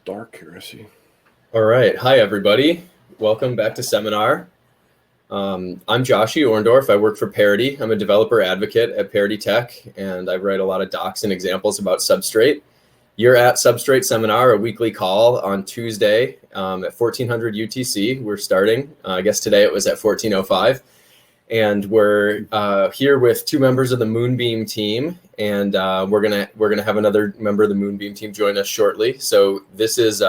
dark here, I see. All right. Hi, everybody. Welcome back to Seminar. I'm Joshy Orndorff. I work for Parity. I'm a developer advocate at Parity Tech, and I write a lot of docs and examples about Substrate. You're at Substrate Seminar, a weekly call on Tuesday at 1400 UTC. We're starting. I guess today it was at 1405. And we're here with two members of the Moonbeam team, and we're gonna have another member of the Moonbeam team join us shortly. So this is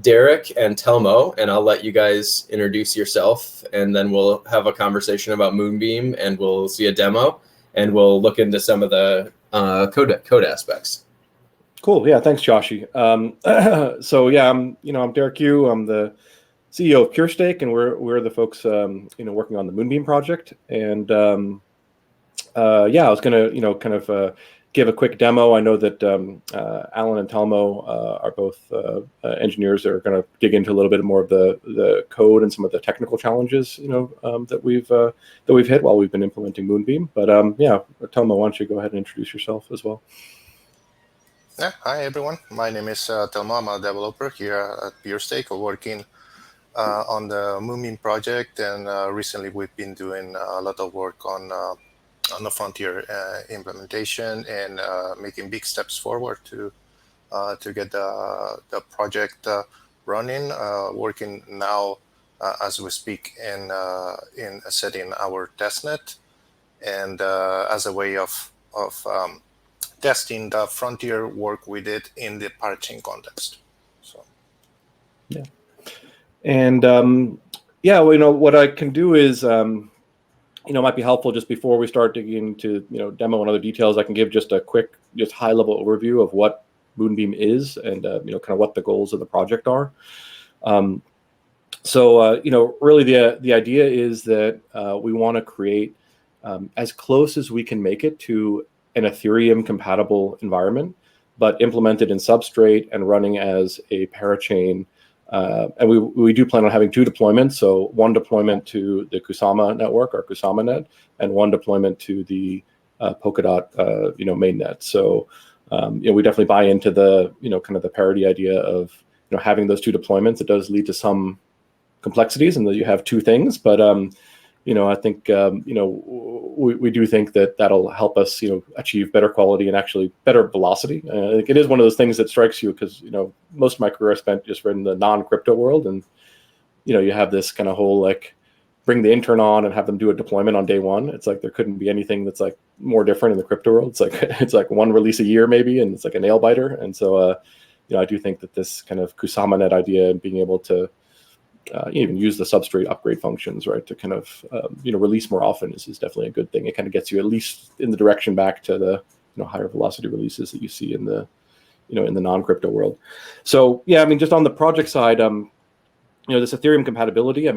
Derek and Telmo, and I'll let you guys introduce yourself, and then we'll have a conversation about Moonbeam, and we'll see a demo, and we'll look into some of the code aspects. Cool. Yeah. Thanks, Joshy. So yeah, I'm Derek Yu. I'm the CEO of PureStake, and we're the folks working on the Moonbeam project. And I was gonna give a quick demo. I know that Alan and Telmo are both engineers that are going to dig into a little bit more of the code and some of the technical challenges that we've hit while we've been implementing Moonbeam. But Telmo, why don't you go ahead and introduce yourself as well? Yeah. Hi everyone. My name is Telmo. I'm a developer here at PureStake, working on the Moonbeam project, and recently we've been doing a lot of work on the frontier implementation and making big steps forward to get the project running. Working now as we speak in setting our testnet, and as a way of testing the frontier work we did in the parachain context. So yeah. And what I can do is, it might be helpful just before we start digging into, demo and other details, I can give just a quick, high level overview of what Moonbeam is and, kind of what the goals of the project are. Really the idea is that we want to create as close as we can make it to an Ethereum compatible environment, but implemented in Substrate and running as a parachain. And we do plan on having two deployments. So one deployment to the Kusama network, or Kusama net, and one deployment to the Polkadot, MainNet. So, we definitely buy into the, kind of the parity idea of, having those two deployments. It does lead to some complexities, and that you have two things, but, I think, we do think that that'll help us, achieve better quality and actually better velocity. I think it is one of those things that strikes you because, most of my career I spent just in the non-crypto world, and, you have this kind of whole, bring the intern on and have them do a deployment on day one. It's like there couldn't be anything that's more different in the crypto world. It's like one release a year maybe, and it's like a nail biter. And so, I do think that this kind of Kusama net idea and being able to even use the Substrate upgrade functions, right, to kind of release more often is definitely a good thing. It kind of gets you at least in the direction back to the higher velocity releases that you see in the in the non-crypto world. So yeah, just on the project side, this Ethereum compatibility.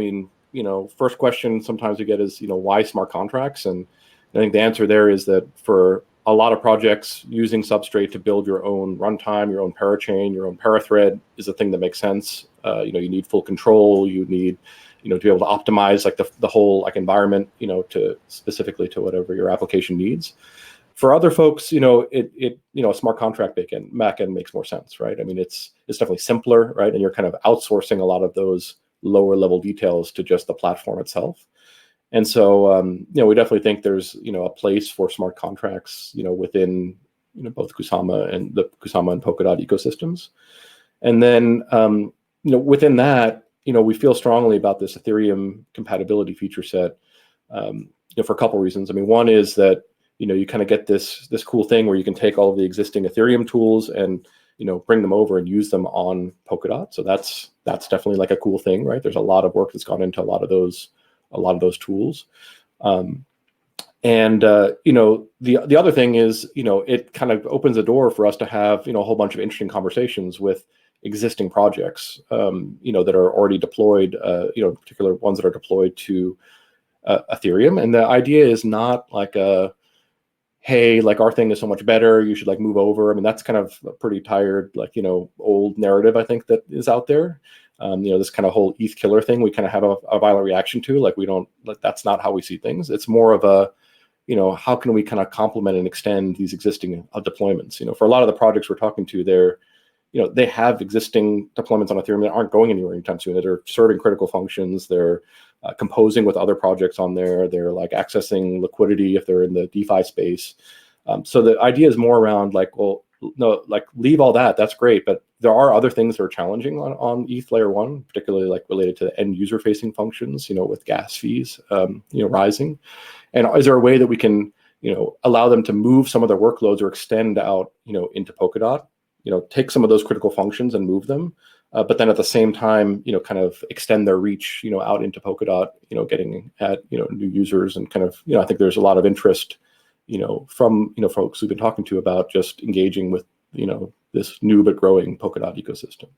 First question sometimes we get is why smart contracts, and I think the answer there is that for a lot of projects, using Substrate to build your own runtime, your own parachain, your own parathread is a thing that makes sense. You need full control. You need, to be able to optimize the whole environment, to specifically to whatever your application needs. For other folks, a smart contract backend makes more sense, right? It's definitely simpler, right? And you're kind of outsourcing a lot of those lower level details to just the platform itself. And so, we definitely think there's, a place for smart contracts, within, both Kusama and Polkadot ecosystems. And then, within that, we feel strongly about this Ethereum compatibility feature set, for a couple reasons. One is that, you kind of get this cool thing where you can take all of the existing Ethereum tools and, bring them over and use them on Polkadot. So that's definitely a cool thing, right? There's a lot of work that's gone into a lot of those tools. The other thing is, it kind of opens the door for us to have, a whole bunch of interesting conversations with existing projects, that are already deployed, particular ones that are deployed to Ethereum. And the idea is not hey, our thing is so much better, you should move over. That's kind of a pretty tired, old narrative, I think, that is out there. This kind of whole ETH killer thing, we kind of have a violent reaction to. That's not how we see things. It's more of a, how can we kind of complement and extend these existing deployments? For a lot of the projects we're talking to, they're, they have existing deployments on Ethereum that aren't going anywhere anytime soon, that are serving critical functions. They're composing with other projects on there. They're like accessing liquidity if they're in the DeFi space. So the idea is more around like, well, no, like leave all that. That's great, but there are other things that are challenging on ETH layer 1, particularly like related to end user facing functions, with gas fees, rising. And is there a way that we can, allow them to move some of their workloads or extend out, into Polkadot, take some of those critical functions and move them, but then at the same time, kind of extend their reach, out into Polkadot, getting at, new users and kind of, I think there's a lot of interest, from, folks we've been talking to about just engaging with, this new but growing Polkadot ecosystem.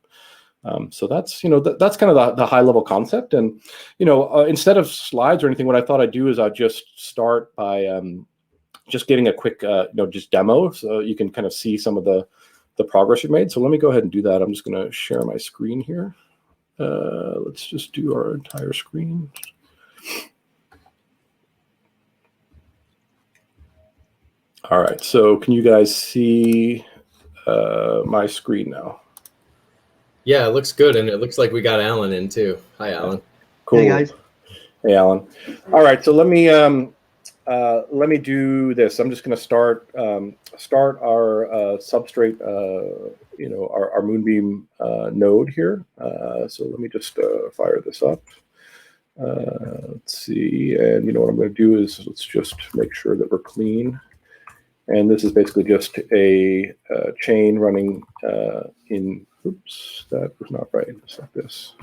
So that's, that's kind of the high level concept. And, instead of slides or anything, what I thought I'd do is I'd just start by just getting a quick, just demo so you can kind of see some of the progress you've made. So let me go ahead and do that. I'm just going to share my screen here. Let's just do our entire screen. All right, so can you guys see my screen now? Yeah, it looks good, and it looks like we got Alan in too. Hi, Alan. Cool. Hey guys. Hey, Alan. All right, so let me do this. I'm just going to start our Substrate, our Moonbeam node here. So let me just fire this up. Let's see, and what I'm going to do is let's just make sure that we're clean. And this is basically just a chain running in. Oops, that was not right. Just like this.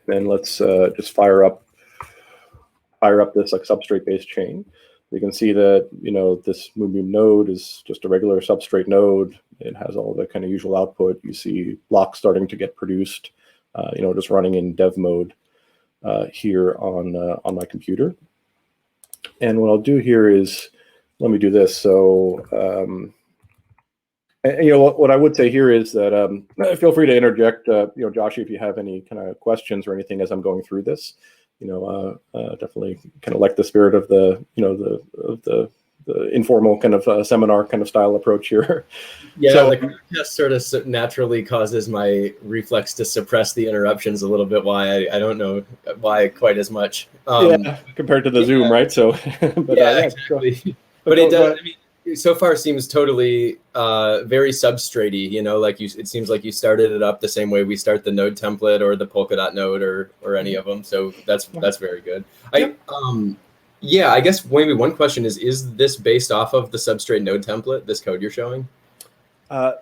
Then let's just fire up this like substrate-based chain. You can see that this Moonbeam node is just a regular substrate node. It has all the kind of usual output. You see blocks starting to get produced. Just running in dev mode here on my computer. And what I'll do here is let me do this. So what I would say here is that feel free to interject, Joshy, if you have any kind of questions or anything as I'm going through this. Definitely kind of like the spirit of the informal kind of seminar kind of style approach here. Yeah, so, the podcast sort of naturally causes my reflex to suppress the interruptions a little bit. Why I don't know why quite as much. Compared to the Zoom, right? So, but, exactly. But it does. I mean, so far seems totally very substratey. It seems like you started it up the same way we start the node template or the Polkadot node or any of them. So that's very good. I guess maybe one question is this based off of the Substrate node template? This code you're showing?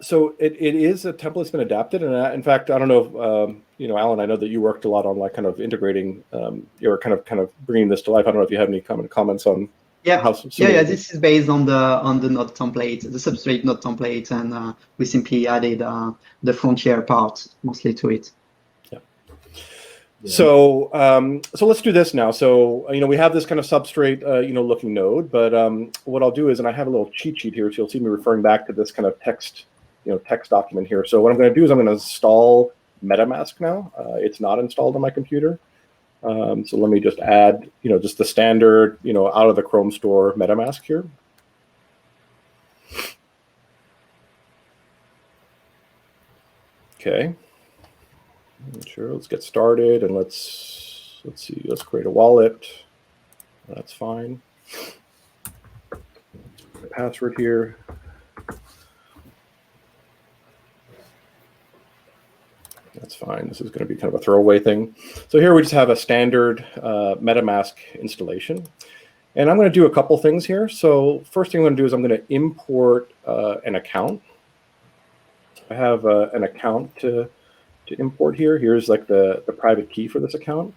So it is a template that's been adapted, and in fact, I don't know if Alan, I know that you worked a lot on like kind of integrating, or kind of bringing this to life. I don't know if you have any comments on. Yeah. This is based on the node template, the Substrate node template, and we simply added the frontier part mostly to it. Yeah. So let's do this now. So we have this kind of Substrate looking node, but what I'll do is, and I have a little cheat sheet here, so you'll see me referring back to this kind of text document here. So what I'm going to do is I'm going to install MetaMask now. It's not installed on my computer. So let me just add, just the standard, out of the Chrome store MetaMask here. Okay. Sure, let's get started and let's see, let's create a wallet. That's fine. Password here. That's fine. This is going to be kind of a throwaway thing. So here we just have a standard MetaMask installation. And I'm going to do a couple things here. So first thing I'm going to do is I'm going to import an account. I have an account to import here. Here's like the private key for this account.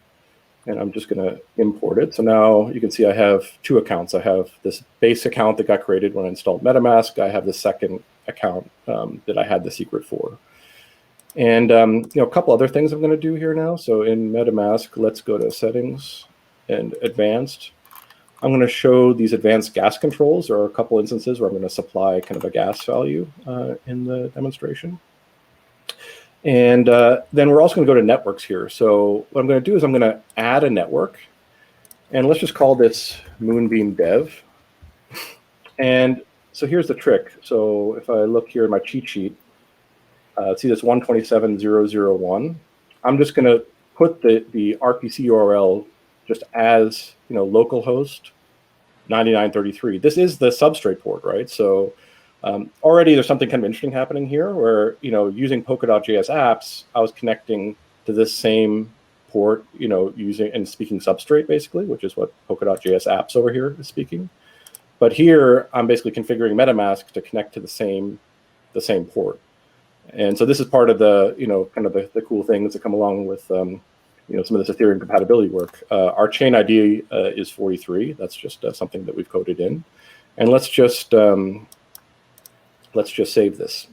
And I'm just going to import it. So now you can see I have two accounts. I have this base account that got created when I installed MetaMask. I have the second account that I had the secret for. And a couple other things I'm going to do here now. So in MetaMask, let's go to settings and advanced. I'm going to show these advanced gas controls. There are a couple instances where I'm going to supply kind of a gas value in the demonstration. And then we're also going to go to networks here. So what I'm going to do is I'm going to add a network. And let's just call this Moonbeam Dev. And so here's the trick. So if I look here in my cheat sheet, see this 127.0.0.1. I'm just going to put the RPC URL just as, localhost 9933. This is the substrate port, right? So already there's something kind of interesting happening here where, using Polkadot.js apps, I was connecting to this same port, using and speaking substrate basically, which is what Polkadot.js apps over here is speaking. But here I'm basically configuring MetaMask to connect to the same port. And so this is part of the, kind of the cool things that come along with, some of this Ethereum compatibility work. Our chain ID is 43. That's just something that we've coded in. And let's just save this.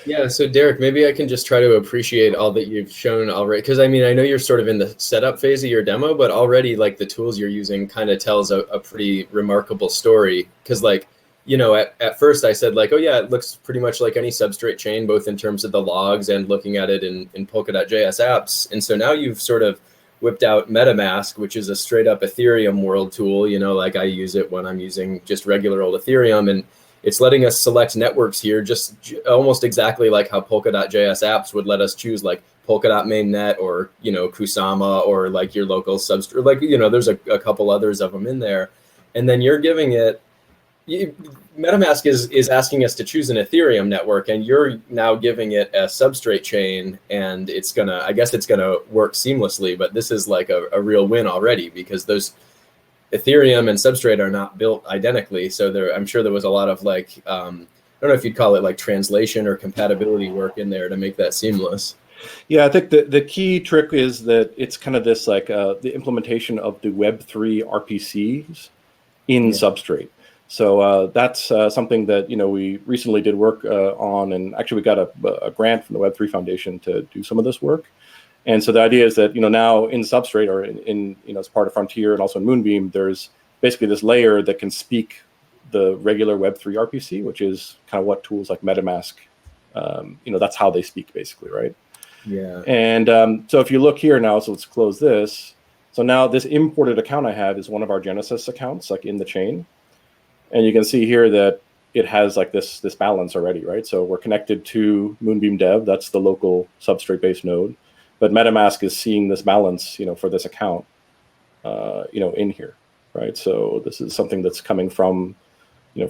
Yeah, so Derek, maybe I can just try to appreciate all that you've shown already. Because I mean, I know you're sort of in the setup phase of your demo, but already like the tools you're using kind of tells a pretty remarkable story. Because like, at first I said like, oh yeah, it looks pretty much like any substrate chain, both in terms of the logs and looking at it in Polkadot.js apps. And so now you've sort of whipped out MetaMask, which is a straight up Ethereum world tool, like I use it when I'm using just regular old Ethereum. And it's letting us select networks here, just almost exactly like how Polkadot.js apps would let us choose like Polkadot MainNet or, Kusama or like your local substrate, like, there's a couple others of them in there. And then you're giving it, MetaMask is asking us to choose an Ethereum network, and you're now giving it a substrate chain, and I guess it's gonna work seamlessly. But this is like a real win already, because those Ethereum and substrate are not built identically. So I'm sure there was a lot of like, I don't know if you'd call it like translation or compatibility work in there to make that seamless. Yeah, I think the key trick is that it's kind of this like the implementation of the Web3 RPCs in Substrate. So that's something that we recently did work on, and actually we got a grant from the Web3 Foundation to do some of this work. And so the idea is that now in Substrate or in as part of Frontier and also in Moonbeam, there's basically this layer that can speak the regular Web3 RPC, which is kind of what tools like MetaMask, that's how they speak basically, right? Yeah. And so if you look here now, so let's close this. So now this imported account I have is one of our Genesis accounts, like in the chain. And you can see here that it has like this balance already, right? So we're connected to Moonbeam Dev, that's the local substrate-based node. But MetaMask is seeing this balance, for this account, in here, right? So this is something that's coming from,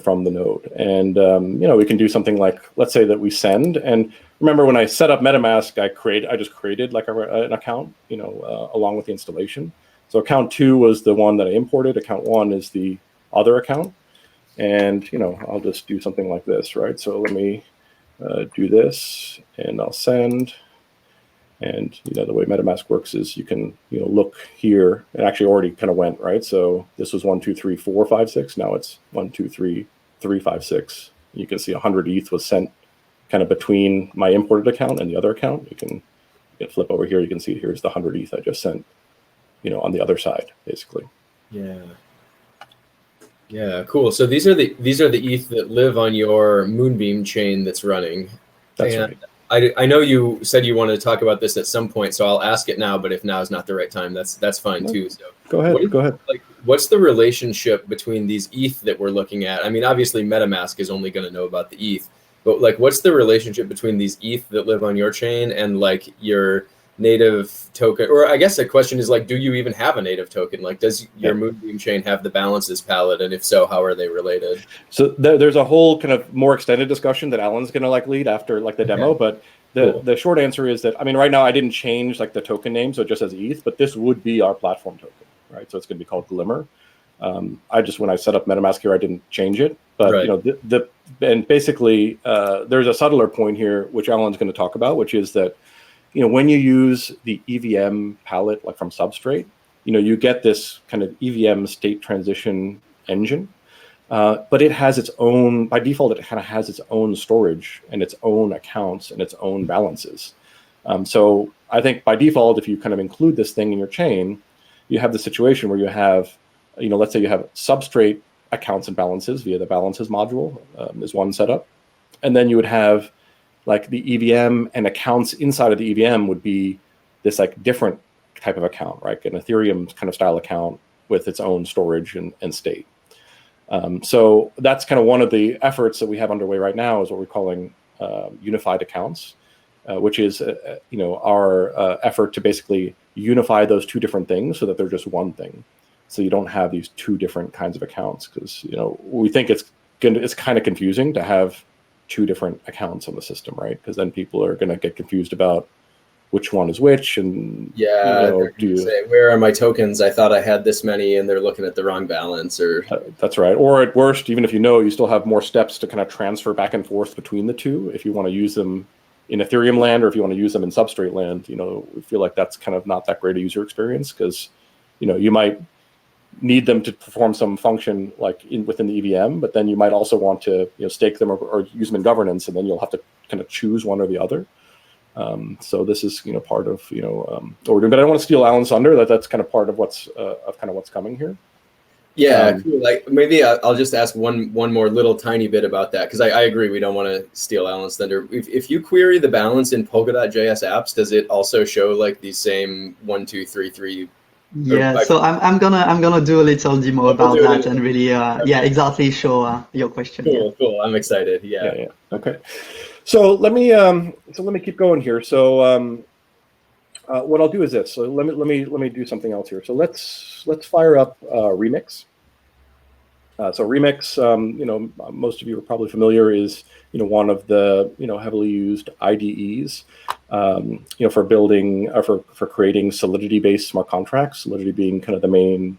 from the node. And, we can do something like, let's say that we send. And remember when I set up MetaMask, I just created like an account, along with the installation. So account 2 was the one that I imported. Account 1 is the other account. And, I'll just do something like this, right? So let me do this, and I'll send. And, the way MetaMask works is you can, look here. It actually already kind of went, right? So this was 1, 2, 3, 4, 5, 6. Now it's 1, 2, 3, 3, 5, 6. You can see 100 ETH was sent kind of between my imported account and the other account. You can flip over here. You can see here's the 100 ETH I just sent, on the other side, basically. Yeah. Yeah, cool. So these are the ETH that live on your Moonbeam chain that's running. That's right. I know you said you wanted to talk about this at some point, so I'll ask it now. But if now is not the right time, that's fine too. So go ahead. Like, what's the relationship between these ETH that we're looking at? I mean, obviously MetaMask is only going to know about the ETH, but like, what's the relationship between these ETH that live on your chain and like your native token? Or I guess the question is like, do you even have a native token? Like, does your Moonbeam chain have the balances pallet? And if so, how are they related? So there's a whole kind of more extended discussion that Alan's going to like lead after like the demo. But the short answer is that, I mean, right now I didn't change like the token name, so it just says ETH, but this would be our platform token, right? So it's going to be called Glimmer. When I set up MetaMask here, I didn't change it, but and basically there's a subtler point here, which Alan's going to talk about, which is that, when you use the EVM palette, like from Substrate, you get this kind of EVM state transition engine, but it has its own, by default, it kind of has its own storage and its own accounts and its own balances. So I think by default, if you kind of include this thing in your chain, you have the situation where you have, let's say you have Substrate accounts and balances via the balances module is one setup. And then you would have like the EVM and accounts inside of the EVM would be this like different type of account, right? An Ethereum kind of style account with its own storage and state. So that's kind of one of the efforts that we have underway right now is what we're calling unified accounts, which is our effort to basically unify those two different things so that they're just one thing. So you don't have these two different kinds of accounts, because we think it's kind of confusing to have two different accounts on the system, right? Because then people are going to get confused about which one is which, and say, where are my tokens? I thought I had this many, and they're looking at the wrong balance. Or that's right. Or at worst, even if you still have more steps to kind of transfer back and forth between the two. If you want to use them in Ethereum land, or if you want to use them in Substrate land, we feel like that's kind of not that great a user experience, because you might need them to perform some function like within the EVM, but then you might also want to stake them or use them in governance, and then you'll have to kind of choose one or the other. So this is part of what we're doing. But I don't want to steal Alan's thunder. That's kind of part of what's coming here. Yeah, cool. Like maybe I'll just ask one more little tiny bit about that, because I agree we don't want to steal Alan's thunder. If you query the balance in Polkadot.js apps, does it also show like these same 1, 2, 3, 3? Yeah, so I'm gonna do a little demo about that and really exactly show your question. Cool. I'm excited. Yeah. Okay. So let me keep going here. So what I'll do is this. So let me do something else here. So let's fire up Remix. So Remix, most of you are probably familiar, is one of the heavily used IDEs for building for creating Solidity-based smart contracts. Solidity being kind of the main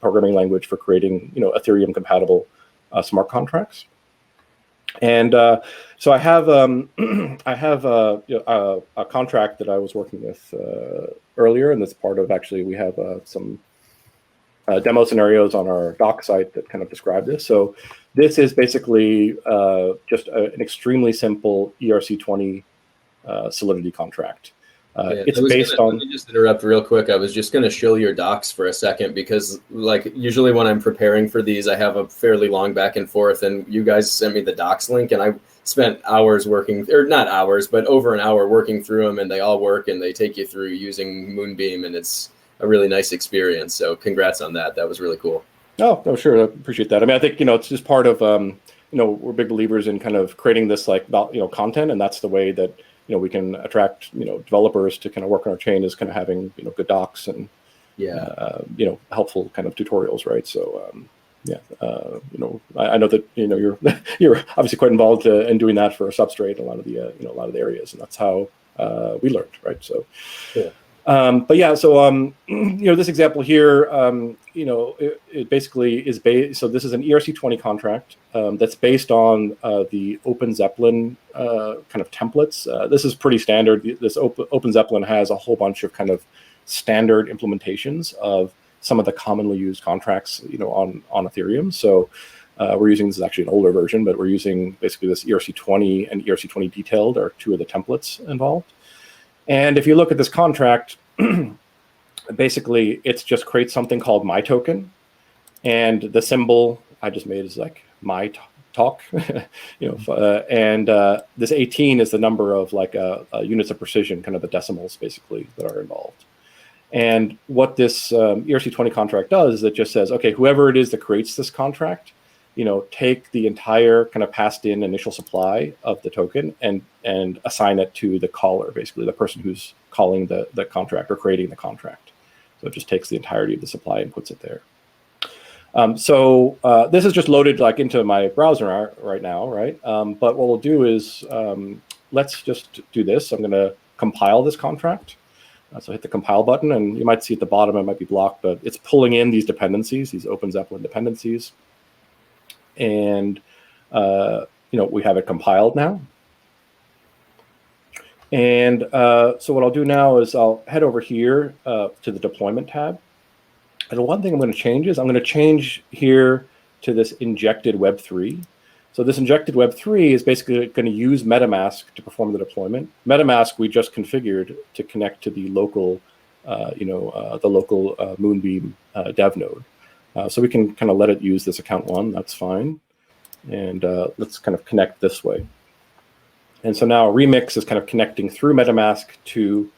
programming language for creating Ethereum compatible smart contracts. And so I have a contract that I was working with earlier, and that's part of, actually we have some demo scenarios on our doc site that kind of describe this. So this is basically just an extremely simple ERC20 Solidity contract. It's based on. Let me just interrupt real quick. I was just going to shill your docs for a second, because like usually when I'm preparing for these, I have a fairly long back and forth, and you guys sent me the docs link, and I spent hours working, or not hours, but over an hour working through them, and they all work, and they take you through using Moonbeam, and it's a really nice experience. So congrats on that. That was really cool. Oh, no, sure. I appreciate that. I mean, I think, it's just part of, we're big believers in kind of creating this content, and that's the way that, we can attract, developers to kind of work on our chain, is kind of having, good docs and, helpful kind of tutorials, right? So, I know that, you're obviously quite involved in doing that for Substrate, a lot of the areas, and that's how we learned, right? So, yeah. But yeah, so this example here, it basically is based. So this is an ERC20 contract that's based on the Open Zeppelin kind of templates. This is pretty standard. This Open Zeppelin has a whole bunch of kind of standard implementations of some of the commonly used contracts, on Ethereum. So we're using, this is actually an older version, but we're using basically this ERC20 and ERC20 detailed are two of the templates involved. And if you look at this contract, basically it's just creates something called my token, and the symbol I just made is like my talk, and this 18 is the number of units of precision, kind of the decimals basically that are involved. And what this ERC20 contract does is it just says, okay, whoever it is that creates this contract, take the entire kind of passed in initial supply of the token and assign it to the caller, basically the person who's calling the contract or creating the contract. So it just takes the entirety of the supply and puts it there. So this is just loaded into my browser right now, right? But what we'll do is let's just do this. I'm going to compile this contract. So hit the compile button, and you might see at the bottom it might be blocked, but it's pulling in these dependencies, these Open Zeppelin dependencies. And we have it compiled now. And so what I'll do now is I'll head over here to the deployment tab. And the one thing I'm going to change is I'm going to change here to this injected Web3. So this injected Web3 is basically going to use MetaMask to perform the deployment. MetaMask we just configured to connect to the local, Moonbeam dev node. So we can kind of let it use this account one. That's fine. And let's kind of connect this way. And so now Remix is kind of connecting through MetaMask to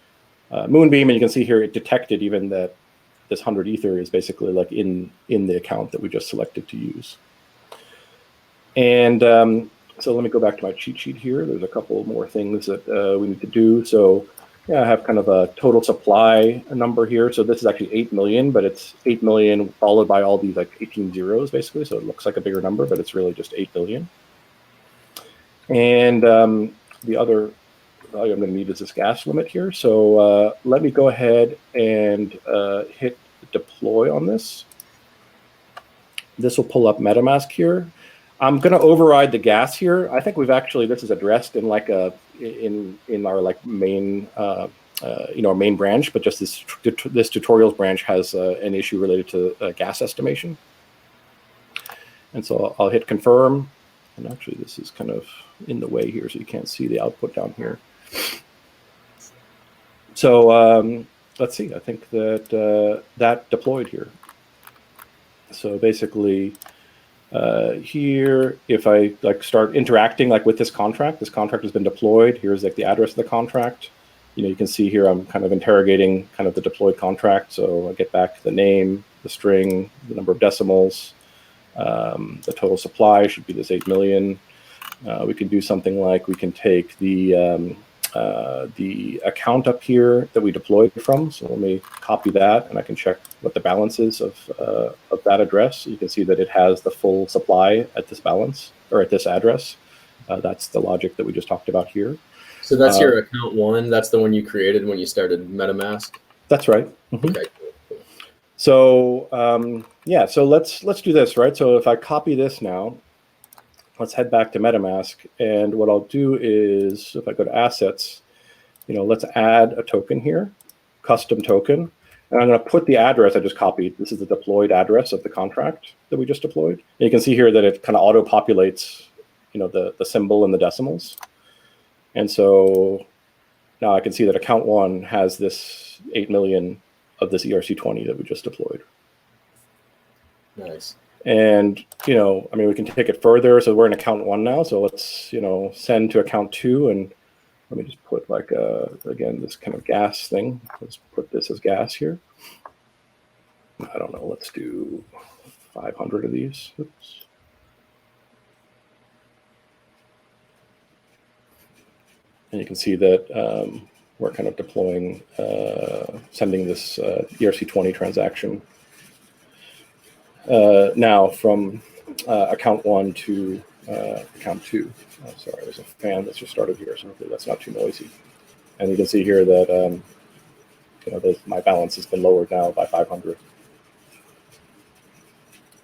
Moonbeam, and you can see here it detected even that this 100 Ether is basically in the account that we just selected to use. And so let me go back to my cheat sheet here. There's a couple more things that we need to do. So yeah, I have kind of a total supply number here. So this is actually 8 million, but it's 8 million followed by all these like 18 zeros basically. So it looks like a bigger number, but it's really just 8 billion. And the other value I'm going to need is this gas limit here. So let me go ahead and hit deploy on this. This will pull up MetaMask here. I'm going to override the gas here. I think we've actually, this is addressed in like in our like main, our main branch, but just this tutorials branch has an issue related to gas estimation. And so I'll hit confirm. And actually this is kind of in the way here, so you can't see the output down here. So let's see, I think that that deployed here. So basically here, if I like start interacting like with this contract has been deployed. Here's like the address of the contract. You can see here I'm kind of interrogating kind of the deployed contract. So I get back the name, the string, the number of decimals, the total supply should be this 8 million. We can do something like we can take the account up here that we deployed from. So let me copy that, and I can check what the balance is of that address. You can see that it has the full supply at this balance or at this address. That's the logic that we just talked about here. So that's your account one. That's the one you created when you started MetaMask. That's right. Mm-hmm. Okay. So yeah, so let's do this, right? So if I copy this now, let's head back to MetaMask, and what I'll do is, if I go to assets, let's add a token here, custom token, and I'm going to put the address I just copied. This is the deployed address of the contract that we just deployed. And you can see here that it kind of auto-populates, the symbol and the decimals. And so now I can see that account one has this 8 million of this ERC20 that we just deployed. Nice. And, we can take it further. So we're in account one now. So let's, send to account two. And let me just put like, again, this kind of gas thing. Let's put this as gas here. I don't know. Let's do 500 of these. Oops. And you can see that we're kind of deploying, sending this ERC20 transaction now from account one to account two. Oh, sorry, there's a fan that's just started here, so hopefully that's not too noisy. And you can see here that my balance has been lowered now by 500,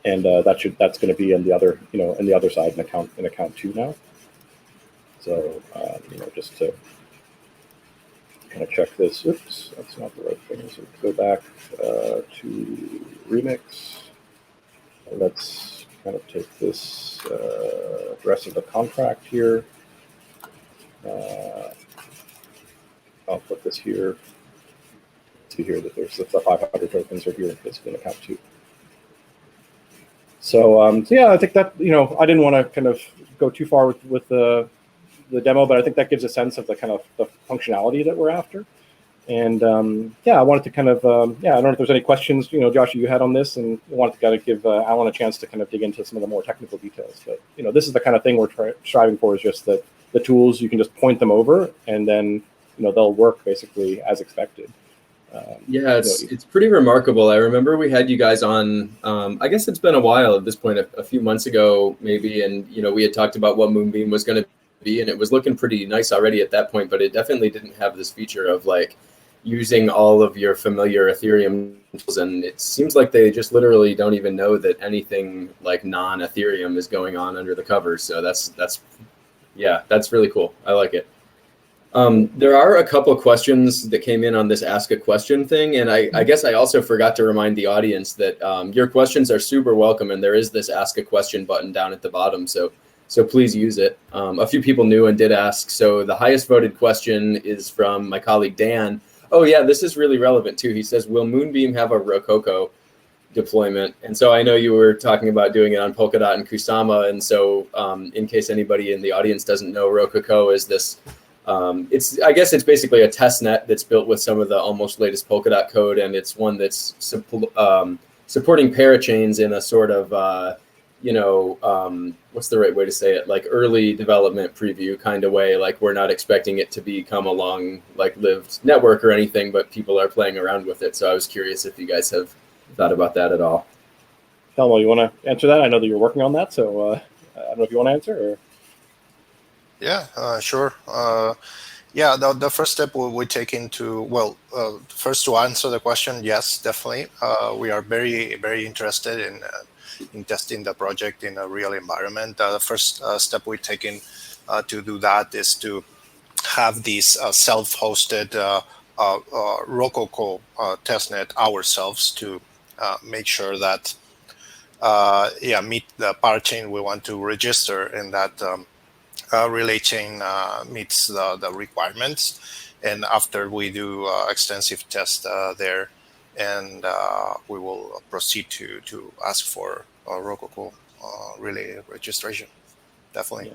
and that's going to be in the other in the other side in account two now. So just to kind of check this. Oops, that's not the right thing. So go back to Remix. Let's kind of take this rest of the contract here. I'll put this here. See here that there's the 500 tokens are here basically in account two. So yeah, I think that I didn't want to kind of go too far with the demo, but I think that gives a sense of the kind of the functionality that we're after. And yeah, I wanted to kind of, I don't know if there's any questions, Joshy, you had on this, and I wanted to kind of give Alan a chance to kind of dig into some of the more technical details. But, this is the kind of thing we're striving for, is just that the tools, you can just point them over, and then, they'll work basically as expected. Yeah, it's pretty remarkable. I remember we had you guys on, I guess it's been a while at this point, a few months ago maybe, and, we had talked about what Moonbeam was going to be, and it was looking pretty nice already at that point, but it definitely didn't have this feature of like using all of your familiar Ethereum tools, and it seems like they just literally don't even know that anything like non-Ethereum is going on under the covers. So that's really cool. I like it. There are a couple of questions that came in on this ask a question thing, and I guess I also forgot to remind the audience that your questions are super welcome, and there is this ask a question button down at the bottom, so please use it. A few people knew and did ask. So the highest voted question is from my colleague Dan. Oh yeah, this is really relevant too. He says, will Moonbeam have a Rococo deployment? And so I know you were talking about doing it on Polkadot and Kusama, and so in case anybody in the audience doesn't know, Rococo is this. I guess it's basically a test net that's built with some of the almost latest Polkadot code, and it's one that's supporting parachains in a sort of what's the right way to say it? Like early development preview kind of way. Like we're not expecting it to become a long, like lived network or anything, but people are playing around with it. So I was curious if you guys have thought about that at all. Telmo, you want to answer that? I know that you're working on that, so I don't know if you want to answer. Or... Yeah, sure. Yeah, the first step we take into, first to answer the question, yes, definitely. We are very, very interested in testing the project in a real environment. The first step we take in to do that is to have these self-hosted Rococo testnet ourselves to make sure that meet the parachain we want to register, and that relay chain meets the requirements. And after we do extensive tests there, and we will proceed to ask for Rococo relay registration. Definitely.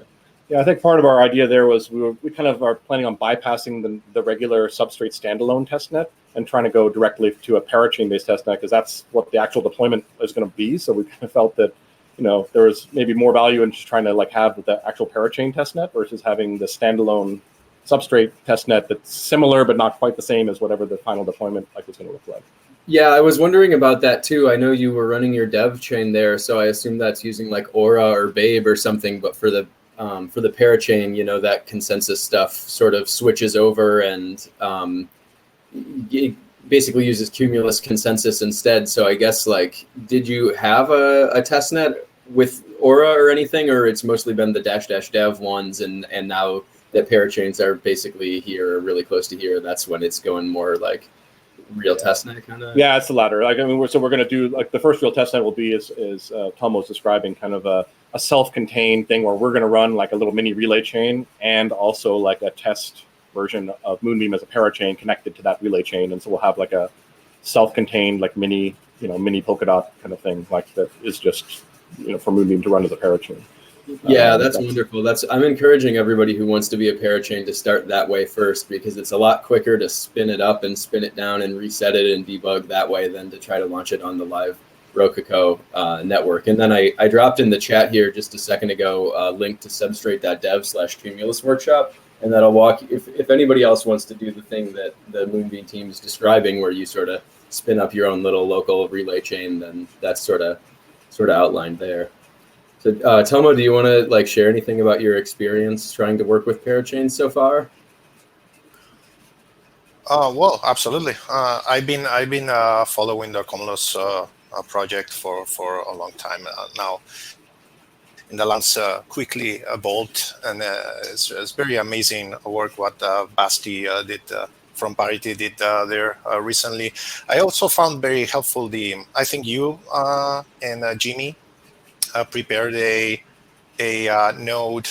Yeah, I think part of our idea there was we kind of are planning on bypassing the regular Substrate standalone testnet and trying to go directly to a parachain-based testnet, because that's what the actual deployment is going to be. So we kind of felt that there was maybe more value in just trying to have the actual parachain testnet versus having the standalone Substrate testnet that's similar but not quite the same as whatever the final deployment was going to look like. Yeah, I was wondering about that too. I know you were running your dev chain there, so I assume that's using like Aura or Babe or something. But for the parachain, that consensus stuff sort of switches over and it basically uses Cumulus consensus instead. So I guess did you have a testnet with Aura or anything, or it's mostly been the --dev ones, and now that parachains are basically here or really close to here, that's when it's going more like real testnet kind of? Yeah, it's the latter. We're going to do the first real testnet will be as Telmo's describing, kind of a self-contained thing where we're going to run a little mini relay chain and also a test version of Moonbeam as a parachain connected to that relay chain, and so we'll have a self-contained mini Polkadot kind of thing that is just for Moonbeam to run as a parachain. Yeah, that's wonderful. I'm encouraging everybody who wants to be a parachain to start that way first, because it's a lot quicker to spin it up and spin it down and reset it and debug that way than to try to launch it on the live Rococo network. And then I dropped in the chat here just a second ago a link to substrate.dev/Cumulus workshop, and that'll walk, if anybody else wants to do the thing that the Moonbeam team is describing, where you sort of spin up your own little local relay chain, then that's sort of outlined there. So Telmo, do you want to share anything about your experience trying to work with parachains so far? Well, absolutely. I've been following the Cumulus project for a long time now. In the last quickly evolved, and it's very amazing work what Basti did from Parity did there recently. I also found very helpful I think you and Jimmy prepared a node,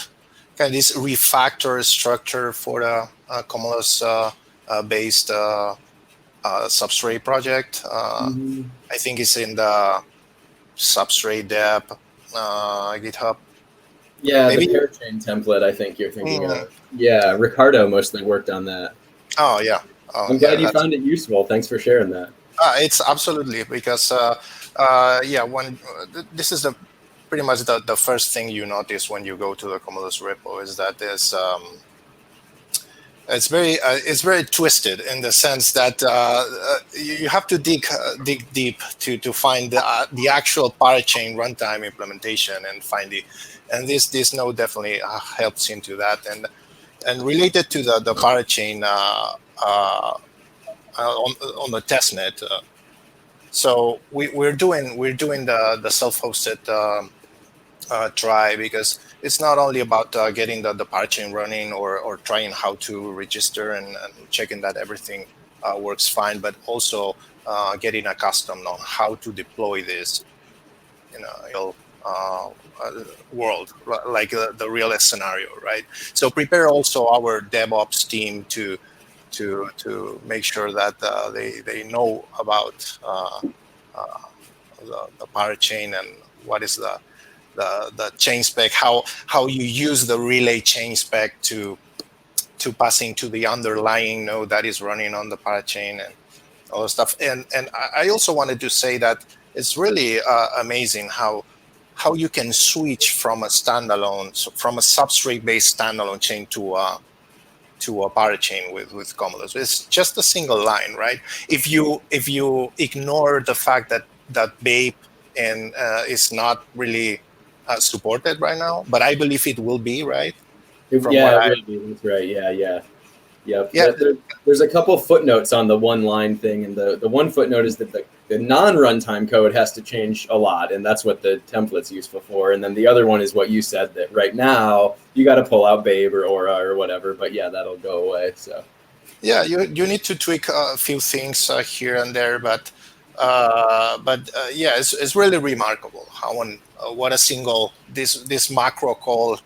kind of this refactor structure for the Cumulus based Substrate project. I think it's in the Substrate dev GitHub. Yeah, maybe the parachain template, I think you're thinking of. Yeah, Ricardo mostly worked on that. Oh, yeah. I'm glad you found it useful. Thanks for sharing that. It's absolutely, because when this is pretty much the first thing you notice when you go to the Cumulus repo is that there's it's very twisted in the sense that you have to dig deep to find the actual parachain runtime implementation and this node definitely helps into that, and related to the parachain on the testnet. So we're doing the self-hosted try, because it's not only about getting the parachain running or trying how to register and checking that everything works fine, but also getting accustomed on how to deploy this in a real world, like the real scenario, right? So prepare also our DevOps team to make sure that they know about the parachain and what is the chain spec, how you use the relay chain spec to passing to the underlying node that is running on the parachain and all the stuff. And I also wanted to say that it's really amazing how how you can switch from a standalone, from a substrate-based standalone chain to a parachain with Cumulus. It's just a single line, right? If you ignore the fact that BAPE and is not really supported right now, but I believe it will be, right? It will be. That's right. Yeah. Yep. Yeah. There's a couple footnotes on the one line thing, and the one footnote is that the non-runtime code has to change a lot, and that's what the template's useful for. And then the other one is what you said, that right now you got to pull out Babe or Aura or whatever, but yeah, that'll go away. So yeah, you need to tweak a few things here and there, but yeah, it's really remarkable how what a single this macro call.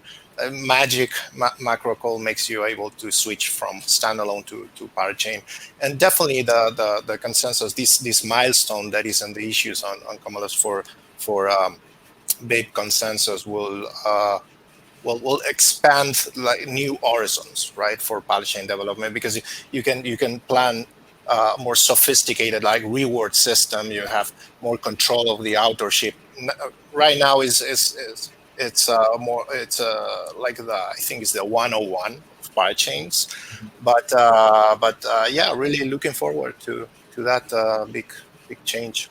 Magic macro call makes you able to switch from standalone to parachain, and definitely the consensus, this milestone that is in the issues on Cumulus for BAPE consensus will expand like new horizons, right, for parachain development, because you can plan more sophisticated like reward system. You have more control of the authorship. Right now it's like I think it's the 101 of parachains, but yeah, really looking forward to that big change.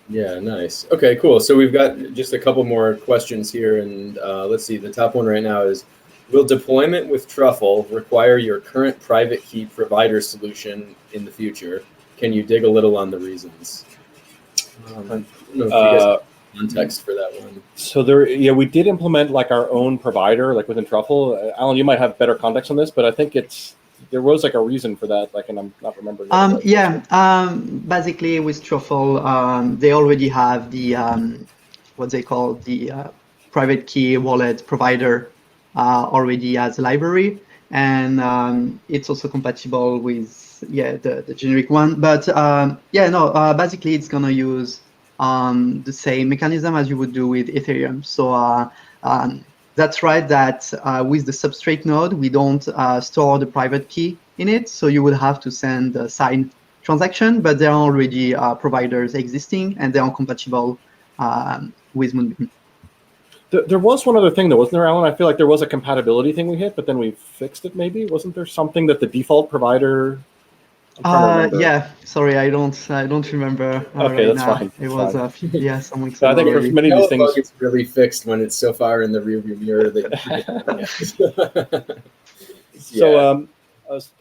Yeah, nice. Okay, cool. So we've got just a couple more questions here, and let's see. The top one right now is: will deployment with Truffle require your current private key provider solution in the future? Can you dig a little on the reasons? I don't know if you guys have context for that one. So we did implement like our own provider, like within Truffle. Alan, you might have better context on this, but I think there was like a reason for that, like, and I'm not remembering. Basically with Truffle, they already have the what they call the private key wallet provider already as a library, and it's also compatible with the generic one. But basically it's gonna use the same mechanism as you would do with Ethereum. So that's right, that with the Substrate node, we don't store the private key in it. So you would have to send a signed transaction, but there are already providers existing, and they are compatible with Moonbeam. There was one other thing though, wasn't there, Alan? I feel like there was a compatibility thing we hit, but then we fixed it maybe. Wasn't there something that the default provider... yeah, sorry, I don't remember. Okay, right that's now. fine. It was some weeks ago. I think for many of these things, it's really fixed when it's so far in the rearview mirror that. So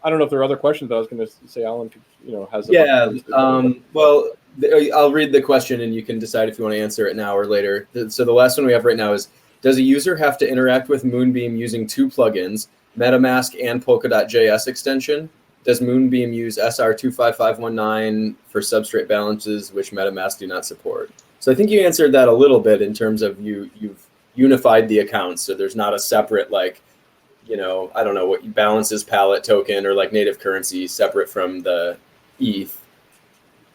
I don't know if there are other questions, but I was going to say Alan, has. Well, I'll read the question and you can decide if you want to answer it now or later. So the last one we have right now is: does a user have to interact with Moonbeam using two plugins, MetaMask and Polkadot.js extension? Does Moonbeam use SR25519 for substrate balances, which MetaMask do not support? So I think you answered that a little bit in terms of you've unified the accounts. So there's not a separate, like, I don't know what balances pallet token or like native currency separate from the ETH.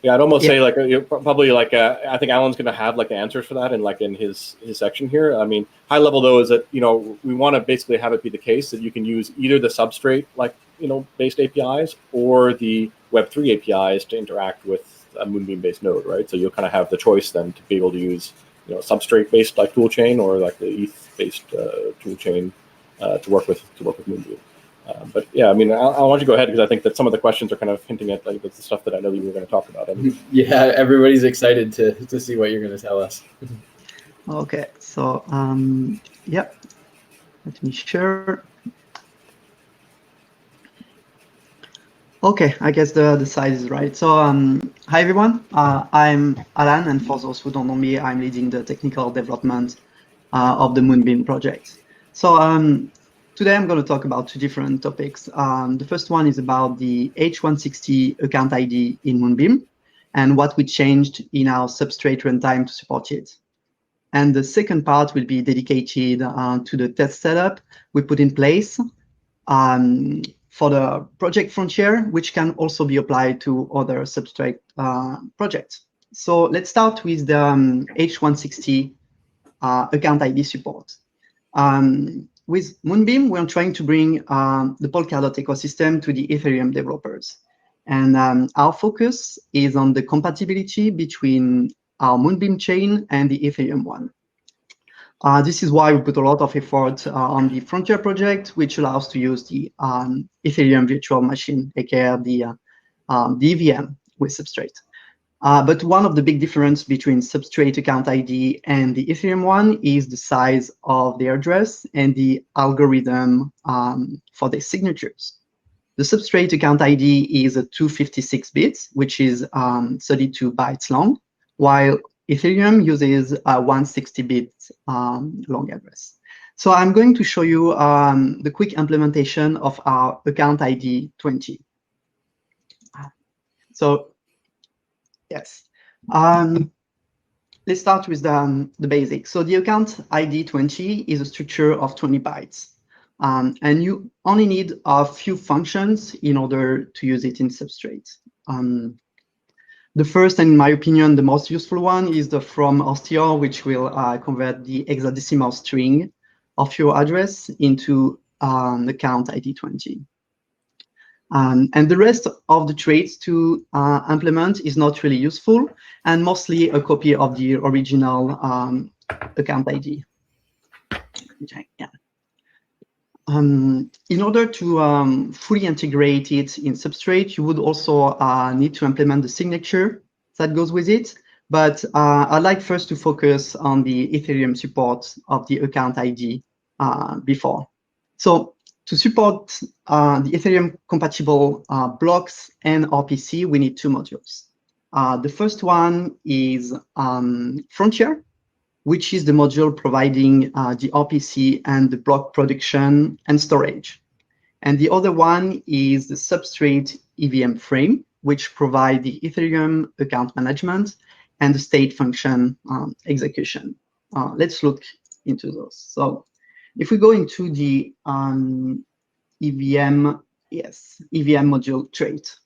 Yeah, I'd almost say like probably like I think Alan's going to have like the answers for that in his section here. I mean, high level though is that we want to basically have it be the case that you can use either the Substrate based APIs or the Web3 APIs to interact with a Moonbeam based node, right? So you'll kind of have the choice then to be able to use Substrate based like toolchain or like the ETH based toolchain to work with Moonbeam. But yeah, I mean, I want you to go ahead because I think that some of the questions are kind of hinting at like the stuff that I know you were going to talk about. Yeah, everybody's excited to see what you're going to tell us. Okay, so let me share. Okay, I guess the size is right. So hi everyone, I'm Alan, and for those who don't know me, I'm leading the technical development of the Moonbeam project. So today I'm going to talk about two different topics. The first one is about the H160 account ID in Moonbeam and what we changed in our Substrate runtime to support it. And the second part will be dedicated to the test setup we put in place for the project Frontier, which can also be applied to other Substrate projects. So let's start with the H160 account ID support. With Moonbeam, we're trying to bring the Polkadot ecosystem to the Ethereum developers. And our focus is on the compatibility between our Moonbeam chain and the Ethereum one. This is why we put a lot of effort on the Frontier project, which allows to use the Ethereum virtual machine, aka the EVM with Substrate. But one of the big difference between Substrate account ID and the Ethereum one is the size of the address and the algorithm for the signatures. The Substrate account ID is a 256 bits, which is 32 bytes long, while Ethereum uses a 160 bits long address. So I'm going to show you the quick implementation of our account ID 20. So yes, let's start with the basics. So the account ID 20 is a structure of 20 bytes. And you only need a few functions in order to use it in Substrate. The first, and in my opinion, the most useful one is the from str, which will convert the hexadecimal string of your address into the count ID 20. And the rest of the traits to implement is not really useful, and mostly a copy of the original account ID. Yeah. In order to fully integrate it in Substrate, you would also need to implement the signature that goes with it. But I'd like first to focus on the Ethereum support of the account ID before. So to support the Ethereum compatible blocks and RPC, we need two modules. The first one is Frontier, which is the module providing the RPC and the block production and storage. And the other one is the Substrate EVM frame, which provide the Ethereum account management and the state function execution. Let's look into those. So if we go into the EVM module trait.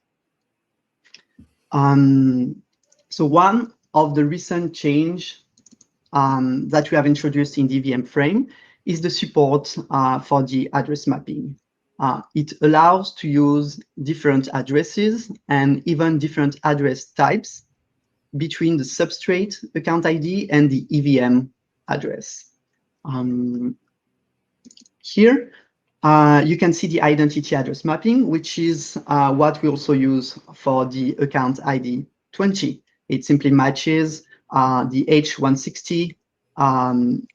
So one of the recent change that we have introduced in the EVM frame is the support for the address mapping. It allows to use different addresses and even different address types between the Substrate account ID and the EVM address. Here, you can see the identity address mapping, which is what we also use for the account ID 20. It simply matches the H160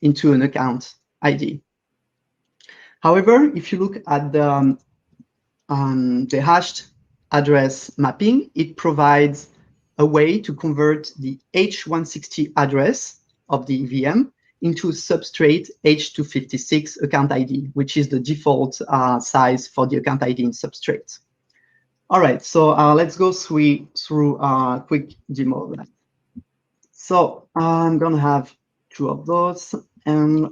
into an account ID. However, if you look at the hashed address mapping, it provides a way to convert the H160 address of the EVM into Substrate H256 account ID, which is the default size for the account ID in Substrate. All right, so let's go through a quick demo of that. So I'm gonna have two of those, and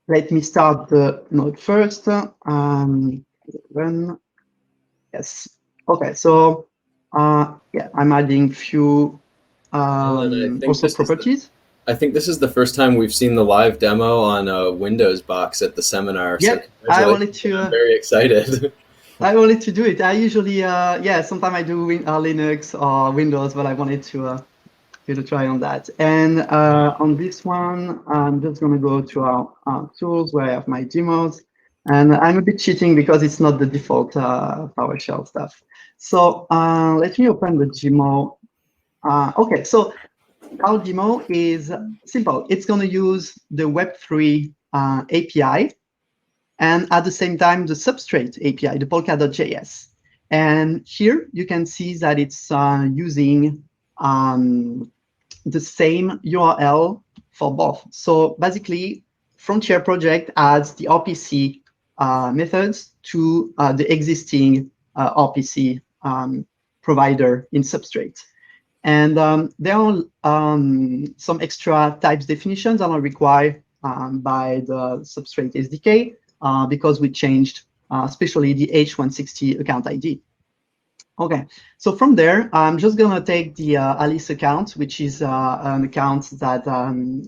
let me start the node first. Yes. Okay. So yeah, I'm adding few also properties. I think this is the first time we've seen the live demo on a Windows box at the seminar. Yeah, so I wanted to. I'm very excited. I wanted to do it. I usually, yeah, sometimes I do Linux or Windows, but I wanted to try on that. And on this one, I'm just going to go to our tools where I have my demos. And I'm a bit cheating because it's not the default PowerShell stuff. So let me open the demo. Okay, so our demo is simple. It's going to use the Web3 API. And at the same time, the Substrate API, the Polkadot.js. And here you can see that it's using the same URL for both. So basically, Frontier project adds the RPC methods to the existing RPC provider in Substrate. And there are some extra types definitions that are required by the Substrate SDK. Because we changed especially the H160 account ID. Okay, so from there, I'm just gonna take the Alice account, which is an account that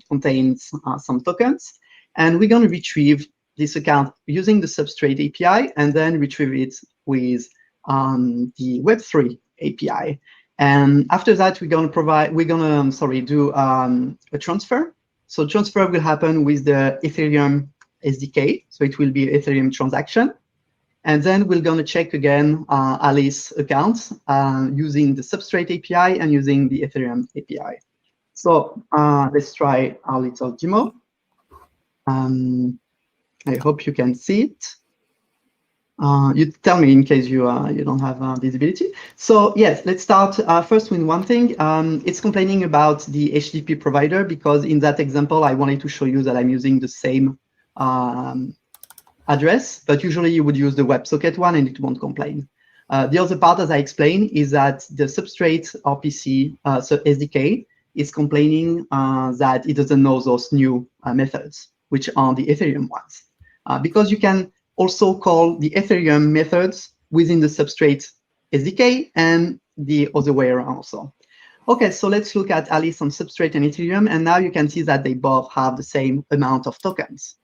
contains some tokens, and we're gonna retrieve this account using the Substrate API, and then retrieve it with the Web3 API. And after that, we're gonna do a transfer So transfer will happen with the Ethereum SDK. So it will be Ethereum transaction. And then we're going to check again Alice account using the Substrate API and using the Ethereum API. So let's try our little demo. I hope you can see it. You tell me in case you don't have visibility. So yes, let's start first with one thing. It's complaining about the HTTP provider because in that example, I wanted to show you that I'm using the same address, but usually you would use the WebSocket one and it won't complain. The other part, as I explained, is that the Substrate RPC SDK is complaining that it doesn't know those new methods, which are the Ethereum ones. Because you can also call the Ethereum methods within the Substrate SDK and the other way around also. Okay, so let's look at Alice on Substrate and Ethereum, and now you can see that they both have the same amount of tokens.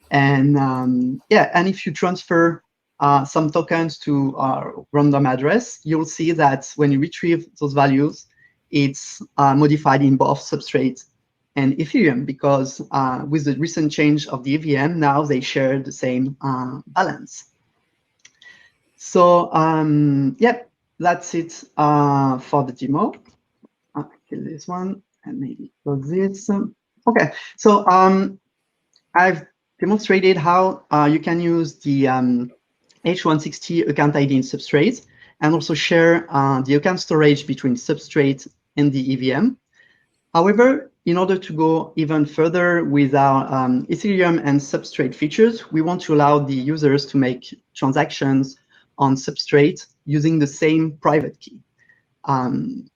And yeah, and if you transfer some tokens to a random address, you'll see that when you retrieve those values, it's modified in both Substrate and Ethereum because with the recent change of the EVM, now they share the same balance. So yeah, that's it for the demo. I'll kill this one and maybe close this. Okay, so I've demonstrated how you can use the H160 account ID in Substrate and also share the account storage between Substrate and the EVM. However, in order to go even further with our Ethereum and Substrate features, we want to allow the users to make transactions on Substrate using the same private key. Currently,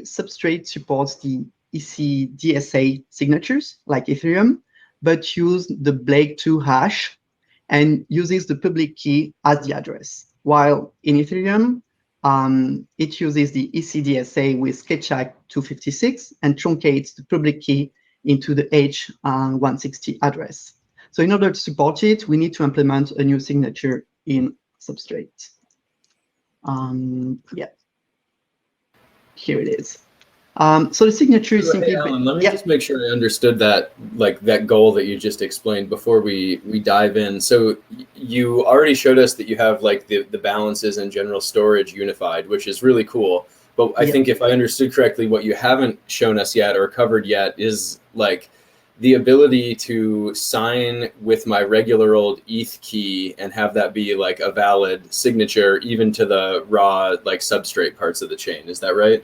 Substrate supports the ECDSA signatures like Ethereum, but use the Blake2 hash and uses the public key as the address. While in Ethereum, it uses the ECDSA with Sketchak 256 and truncates the public key into the H160 address. So in order to support it, we need to implement a new signature in Substrate. Yeah, here it is. So the signature is simply. Hey, Alan, let me just make sure I understood that, like that goal that you just explained before we dive in. So you already showed us that you have like the balances and general storage unified, which is really cool. But I think if I understood correctly, what you haven't shown us yet or covered yet is like the ability to sign with my regular old ETH key and have that be like a valid signature, even to the raw like Substrate parts of the chain. Is that right?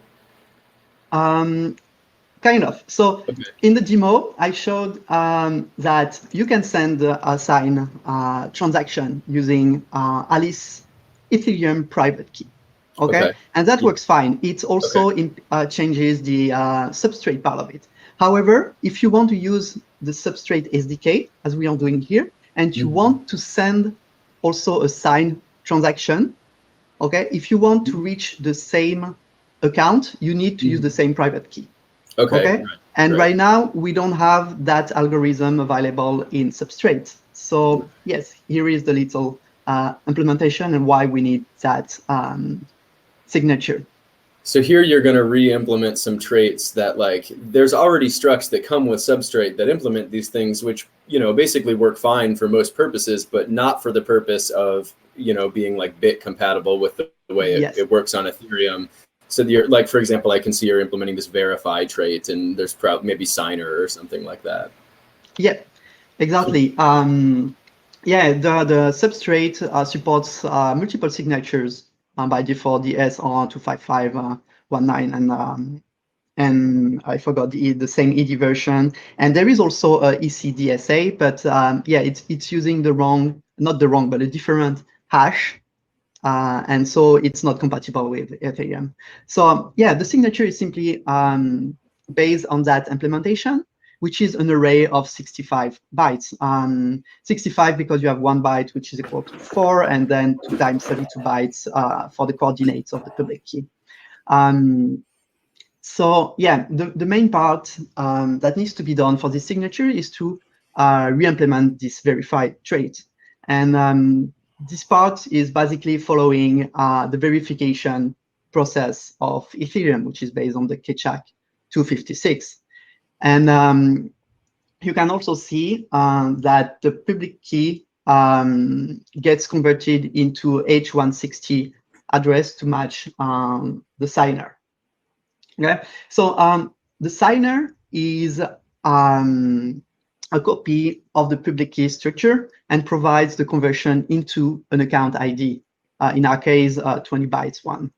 Kind of. So in the demo, I showed that you can send a sign transaction using Alice Ethereum private key. Okay. And that works fine. It also changes the Substrate part of it. However, if you want to use the Substrate SDK, as we are doing here, and you want to send also a sign transaction, okay, if you want to reach the same account, you need to use the same private key. Okay. Right now, we don't have that algorithm available in Substrate. So yes, here is the little implementation and why we need that signature. So here you're going to re-implement some traits that like there's already structs that come with Substrate that implement these things, which, you know, basically work fine for most purposes, but not for the purpose of, you know, being like bit compatible with the way it works on Ethereum. So you're like, for example, I can see you're implementing this verify trait and there's probably maybe signer or something like that. Yeah, exactly. Yeah, the Substrate supports multiple signatures by default, the SR25519 and I forgot the same ED version. And there is also a ECDSA, but yeah, it's using the wrong, not the wrong, but a different hash. And so it's not compatible with Ethereum. So yeah, the signature is simply based on that implementation, which is an array of 65 bytes. 65 because you have 1 byte, which is equal to 4, and then 2 times 32 bytes for the coordinates of the public key. So yeah, the main part that needs to be done for this signature is to re-implement this verify trait. And this part is basically following the verification process of Ethereum, which is based on the Sketchak 256. And you can also see that the public key gets converted into H160 address to match the signer. Okay, so the signer is a copy of the public key structure and provides the conversion into an account ID. In our case, 20 bytes one.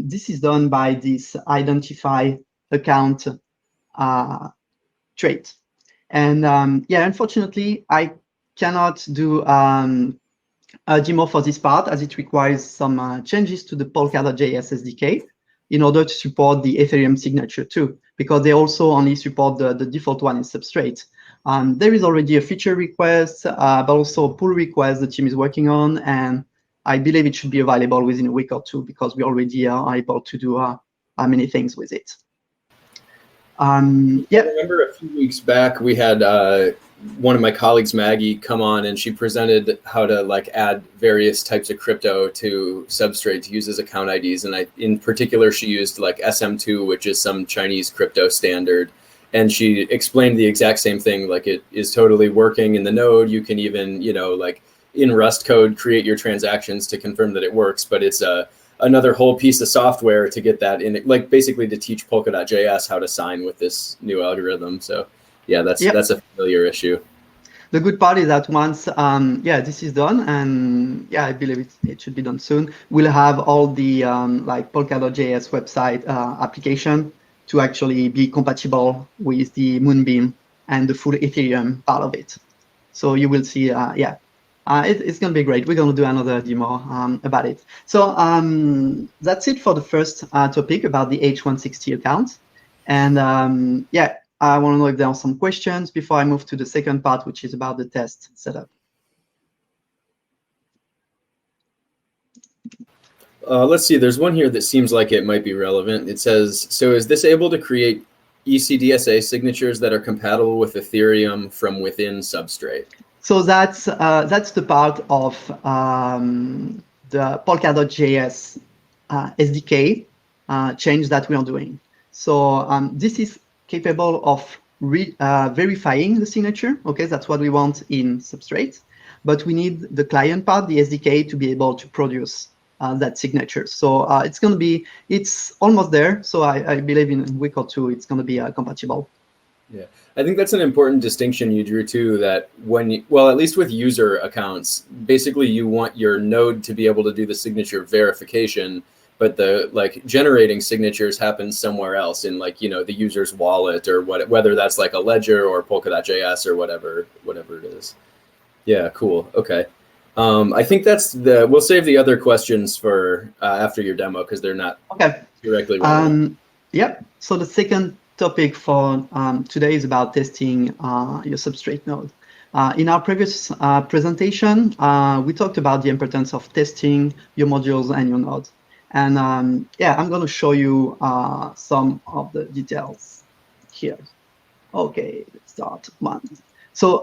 This is done by this identify account trait. And yeah, unfortunately, I cannot do a demo for this part as it requires some changes to the Polkadot.js SDK in order to support the Ethereum signature too, because they also only support the default one in Substrate. There is already a feature request, but also a pull request the team is working on, and I believe it should be available within a week or two because we already are able to do many things with it. Yeah. I remember a few weeks back we had one of my colleagues, Maggie, come on, and she presented how to like add various types of crypto to Substrate to use as account IDs. And in particular, she used like SM2, which is some Chinese crypto standard. And she explained the exact same thing, like it is totally working in the node. You can even, like in Rust code, create your transactions to confirm that it works, but it's another whole piece of software to get that in, like basically to teach Polkadot.js how to sign with this new algorithm. So yeah, that's a familiar issue. The good part is that once this is done, and yeah, I believe it should be done soon, we'll have all the like Polkadot.js website application to actually be compatible with the Moonbeam and the full Ethereum part of it. So you will see, it's going to be great. We're going to do another demo about it. So that's it for the first topic about the H160 account. And yeah, I want to know if there are some questions before I move to the second part, which is about the test setup. Let's see, there's one here that seems like it might be relevant. It says, so is this able to create ECDSA signatures that are compatible with Ethereum from within Substrate? So that's the part of the Polkadot.js SDK change that we are doing. So this is capable of verifying the signature. Okay, that's what we want in Substrate. But we need the client part, the SDK, to be able to produce that signature. So it's almost there. So I believe in a week or two, it's going to be compatible. Yeah, I think that's an important distinction you drew too, that at least with user accounts, basically you want your node to be able to do the signature verification, but the like generating signatures happens somewhere else in like, the user's wallet or whether that's like a ledger or Polkadot.js or whatever it is. Yeah, cool. Okay. I think we'll save the other questions for after your demo because they're not directly relevant. Yep. So the second topic for today is about testing your Substrate node. In our previous presentation, we talked about the importance of testing your modules and your nodes. And yeah, I'm going to show you some of the details here. Okay, let's start one. So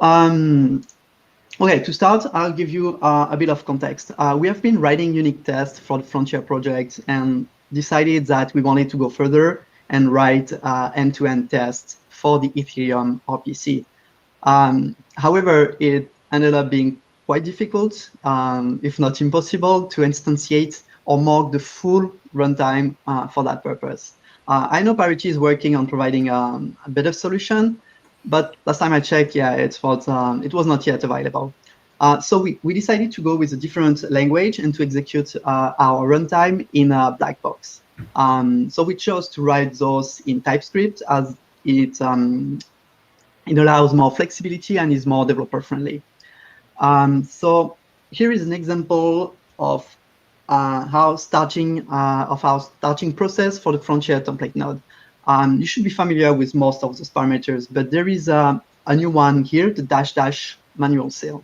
okay, to start, I'll give you a bit of context. We have been writing unit tests for the Frontier project and decided that we wanted to go further and write end-to-end tests for the Ethereum RPC. However, it ended up being quite difficult, if not impossible, to instantiate or mock the full runtime for that purpose. I know Parity is working on providing a better solution, but last time I checked, yeah, it was not yet available. So we decided to go with a different language and to execute our runtime in a black box. So we chose to write those in TypeScript as it allows more flexibility and is more developer friendly. So here is an example of our starting process for the Frontier template node. You should be familiar with most of those parameters, but there is a new one here, the -- manual sale.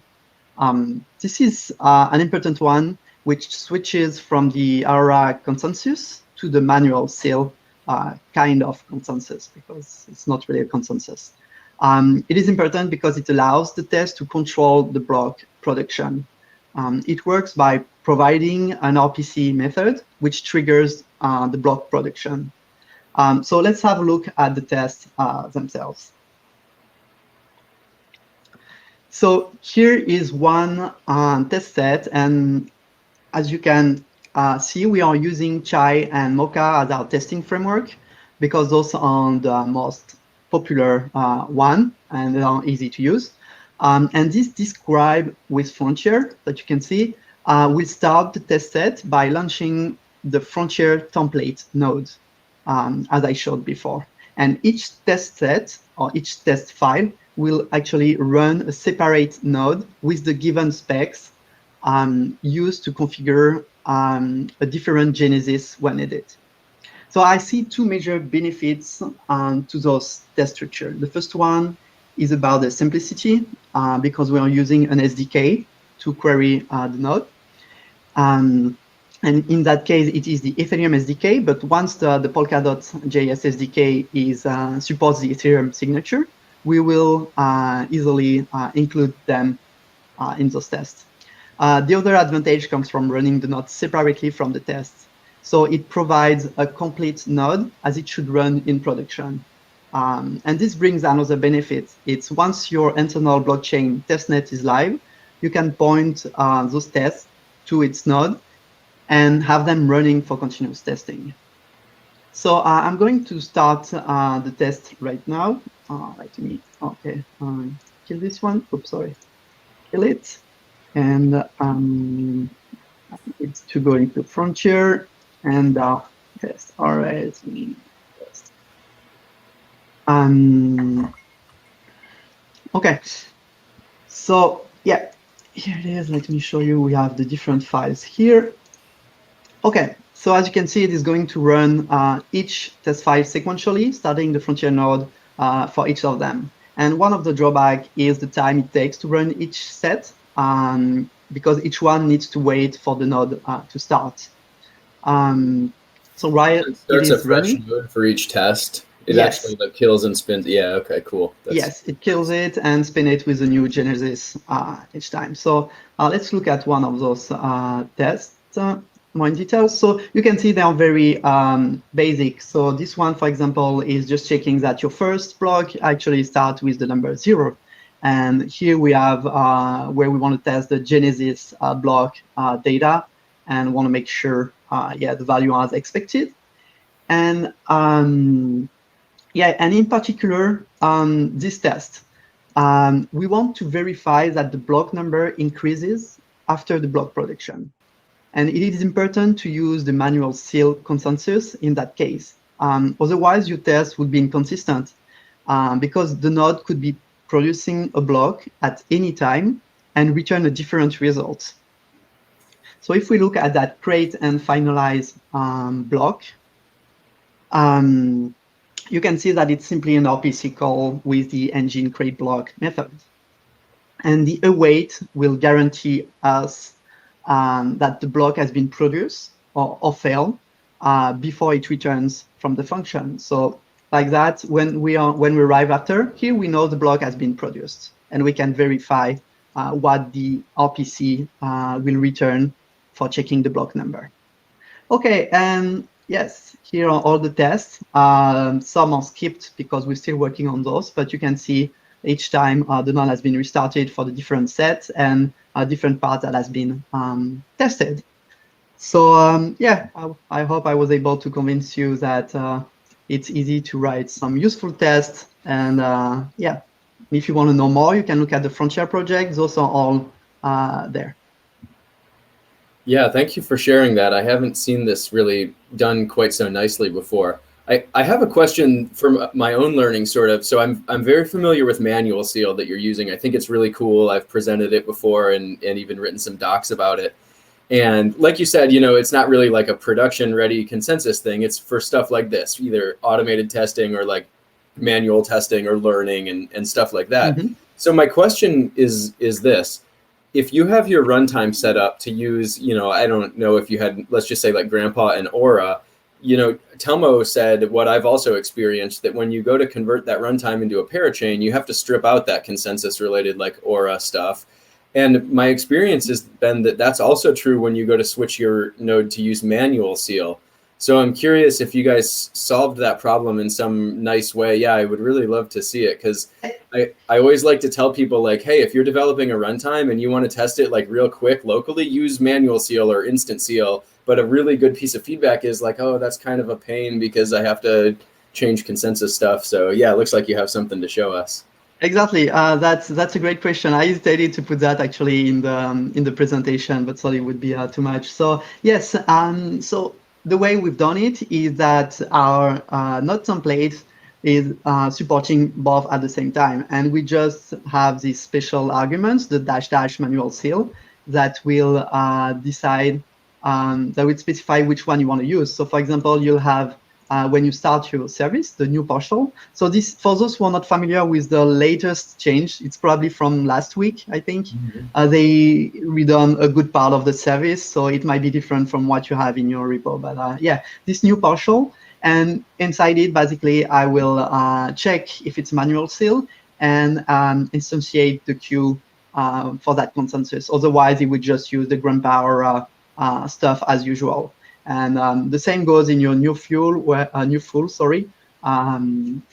This is an important one, which switches from the Aura consensus to the manual sale kind of consensus, because it's not really a consensus. It is important because it allows the test to control the block production. It works by providing an RPC method, which triggers the block production. So let's have a look at the tests themselves. So here is one test set, and as you can see, we are using Chai and Mocha as our testing framework because those are the most popular one and they are easy to use. And this describe with Frontier that you can see, we start the test set by launching the Frontier template node, as I showed before. And each test set or each test file will actually run a separate node with the given specs used to configure a different genesis when needed. So I see two major benefits to those test structure. The first one is about the simplicity because we are using an SDK to query the node. And in that case, it is the Ethereum SDK, but once the Polkadot JS SDK is supports the Ethereum signature, we will easily include them in those tests. The other advantage comes from running the node separately from the tests. So it provides a complete node as it should run in production. And this brings another benefit. It's once your internal blockchain testnet is live, you can point those tests to its node and have them running for continuous testing. So I'm going to start the test right now. Let me, okay, kill this one. Oops, sorry. Kill it. And it's to go into Frontier and test. All right. Test. Okay. So yeah, here it is. Let me show you. We have the different files here. Okay. So as you can see, it is going to run each test file sequentially, starting the Frontier node for each of them. And one of the drawbacks is the time it takes to run each set, because each one needs to wait for the node to start. So while it starts it a is fresh running, node for each test. It yes, actually like kills and spins. Yeah. Okay. Cool. Yes, it kills it and spin it with a new genesis each time. So let's look at one of those tests more in detail. So you can see they are very basic. So this one, for example, is just checking that your first block actually starts with the number 0. And here we have where we want to test the genesis block data and want to make sure, yeah, the value as expected. And yeah, and in particular, this test, we want to verify that the block number increases after the block production. And it is important to use the manual seal consensus in that case. Otherwise, your test would be inconsistent because the node could be producing a block at any time and return a different result. So if we look at that create and finalize block, you can see that it's simply an RPC call with the engine create block method. And the await will guarantee us that the block has been produced or failed before it returns from the function. So like that, when we arrive after, here we know the block has been produced and we can verify what the RPC will return for checking the block number. Okay, and yes, here are all the tests. Some are skipped because we're still working on those, but you can see each time the node has been restarted for the different sets and different parts that has been tested. So yeah, I hope I was able to convince you that it's easy to write some useful tests. And yeah, if you want to know more, you can look at the Frontier project. Those are all there. Yeah, thank you for sharing that. I haven't seen this really done quite so nicely before. I have a question from my own learning, sort of. So I'm very familiar with manual seal that you're using. I think it's really cool. I've presented it before and even written some docs about it. And like you said, you know, it's not really like a production ready consensus thing. It's for stuff like this, either automated testing or like manual testing or learning and stuff like that. Mm-hmm. So my question is this. If you have your runtime set up to use, you know, I don't know if you had, let's just say like Grandpa and Aura, you know, Telmo said what I've also experienced, that when you go to convert that runtime into a parachain, you have to strip out that consensus related like Aura stuff. And my experience has been that that's also true when you go to switch your node to use manual seal. So I'm curious if you guys solved that problem in some nice way. Yeah, I would really love to see it, because I always like to tell people, like, hey, if you're developing a runtime and you want to test it like real quick locally, use manual seal or instant seal. But a really good piece of feedback is like, oh, that's kind of a pain because I have to change consensus stuff. So yeah, it looks like you have something to show us. Exactly. That's a great question. I hesitated to put that actually in the presentation, but thought it would be too much. So yes. So the way we've done it is that our node template is supporting both at the same time, and we just have these special arguments, the -- manual seal, that will decide that will specify which one you want to use. So for example, you'll have when you start your service, the new partial. So this, for those who are not familiar with the latest change, it's probably from last week, I think. They redone a good part of the service, so it might be different from what you have in your repo. But yeah, this new partial, and inside it, basically, I will check if it's manual seal and instantiate the queue for that consensus. Otherwise, it would just use the ground power stuff as usual. And the same goes in your new full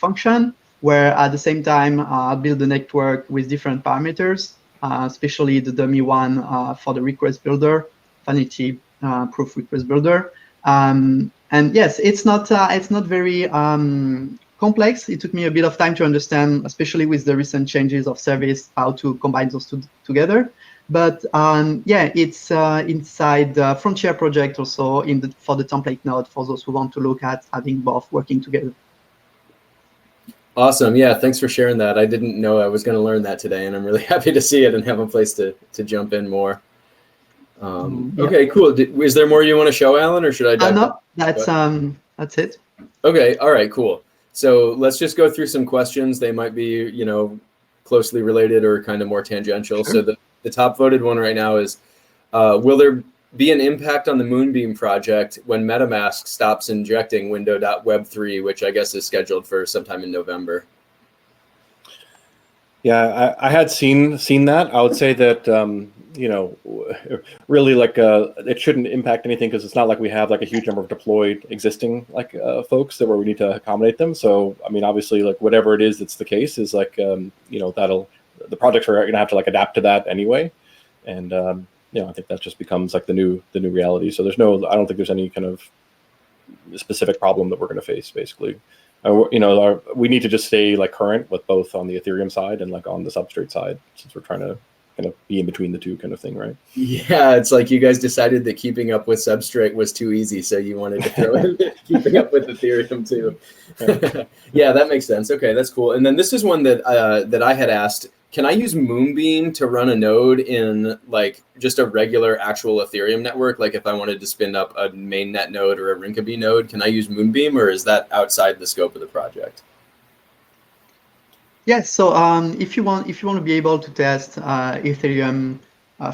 function, where at the same time build a network with different parameters, especially the dummy one for the request builder, vanity proof request builder. And yes, it's not very complex. It took me a bit of time to understand, especially with the recent changes of service, how to combine those two together. But yeah, it's inside the Frontier project also for the template node for those who want to look at having both working together. Awesome. Yeah, thanks for sharing that. I didn't know I was going to learn that today, and I'm really happy to see it and have a place to jump in more. Yeah. Okay, cool. Is there more you want to show, Alan, or should I dive No, that's it. Okay, all right, cool. So let's just go through some questions. They might be, closely related or kind of more tangential. Sure. So the top voted one right now is, will there be an impact on the Moonbeam project when MetaMask stops injecting window.web3, which I guess is scheduled for sometime in November? Yeah, I had seen that. I would say that, really it shouldn't impact anything, because it's not like we have like a huge number of deployed existing folks where we need to accommodate them. So, I mean, obviously, like whatever it is that's the case is like, the projects are going to have to like adapt to that anyway. And, I think that just becomes like the new reality. So I don't think there's any kind of specific problem that we're going to face, basically. We need to just stay like current with both on the Ethereum side and like on the Substrate side, since we're trying to kind of be in between the two kind of thing, right? Yeah, it's like you guys decided that keeping up with Substrate was too easy, so you wanted to throw in keeping up with Ethereum too. Yeah, that makes sense. Okay, that's cool. And then this is one that I had asked. Can I use Moonbeam to run a node in like just a regular actual Ethereum network? Like if I wanted to spin up a MainNet node or a Rinkeby node, can I use Moonbeam, or is that outside the scope of the project? Yes. So if you want to be able to test Ethereum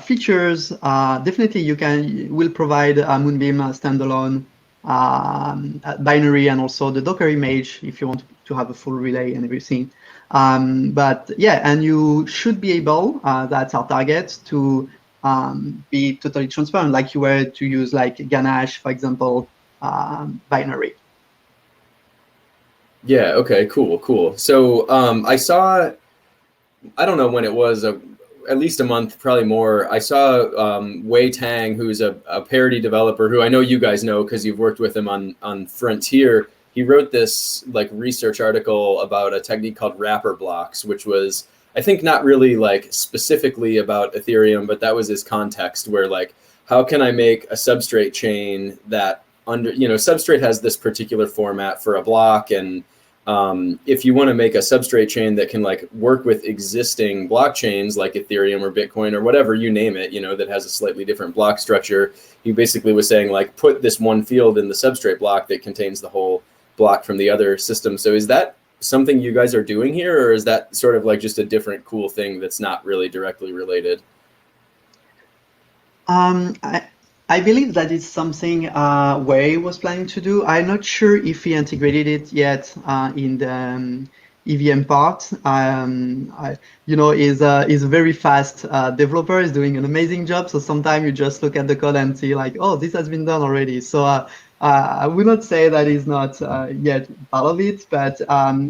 features, definitely we'll provide a Moonbeam standalone binary and also the Docker image if you want to have a full relay and everything. But yeah, and you should be able, that's our target, to be totally transparent, like you were to use like Ganache, for example, binary. Yeah, okay, cool. So I saw, I don't know when it was, at least a month, probably more, I saw Wei Tang, who's a Parity developer who I know you guys know because you've worked with him on Frontier. He wrote this like research article about a technique called wrapper blocks, which was, I think, not really like specifically about Ethereum, but that was his context, where like, how can I make a Substrate chain that Substrate has this particular format for a block, and if you want to make a Substrate chain that can like work with existing blockchains like Ethereum or Bitcoin or whatever, you name it, that has a slightly different block structure, he basically was saying like, put this one field in the Substrate block that contains the whole block from the other system. So is that something you guys are doing here, or is that sort of like just a different cool thing that's not really directly related? I believe that is something Wei was planning to do. I'm not sure if he integrated it yet in the EVM part. He's a very fast developer. He's doing an amazing job. So sometimes you just look at the code and see like, oh, this has been done already. So I will not say that is not yet part of it, but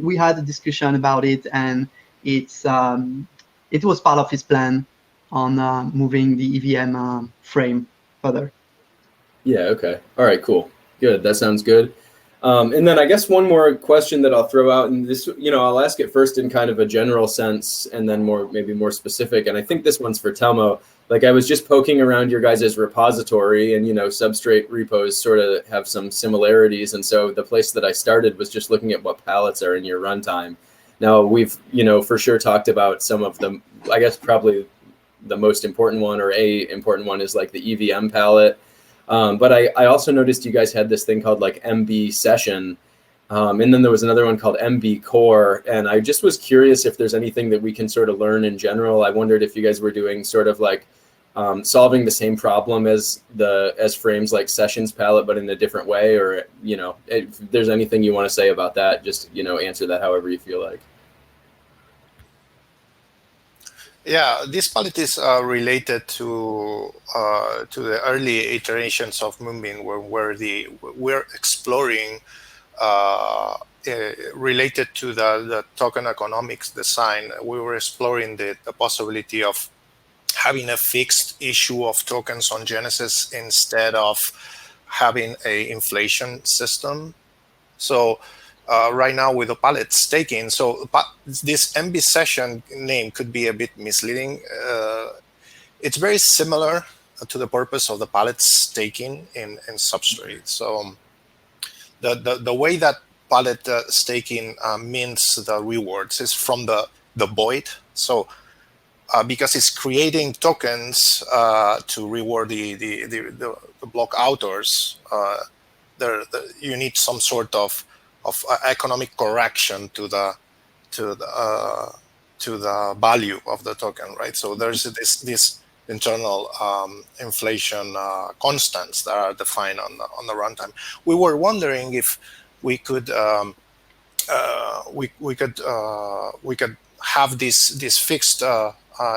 we had a discussion about it, and it was part of his plan on moving the EVM frame further. Yeah, okay. All right, cool. Good. That sounds good. And then I guess one more question that I'll throw out, and this, I'll ask it first in kind of a general sense and then maybe more specific. And I think this one's for Telmo. Like, I was just poking around your guys' repository, and, Substrate repos sort of have some similarities. And so the place that I started was just looking at what pallets are in your runtime. Now, we've, for sure talked about some of them. I guess probably the most important one, or a important one, is like the EVM pallet. But I also noticed you guys had this thing called like MB Session. And then there was another one called MB Core. And I just was curious if there's anything that we can sort of learn in general. I wondered if you guys were doing sort of like solving the same problem as frames like Sessions palette, but in a different way, or, if there's anything you want to say about that, just, answer that however you feel like. Yeah, this palette is related to the early iterations of Moonbeam, where we're exploring related to the token economics design. We were exploring the possibility of having a fixed issue of tokens on Genesis instead of having a inflation system. So right now with the pallet staking, so this MB Session name could be a bit misleading. It's very similar to the purpose of the pallet staking in Substrate. So the way that pallet staking mints the rewards is from the void. So because it's creating tokens to reward the block authors, you need some sort of economic correction to the value of the token, right? So there's this internal inflation constants that are defined on the runtime. We were wondering if we could we could have this fixed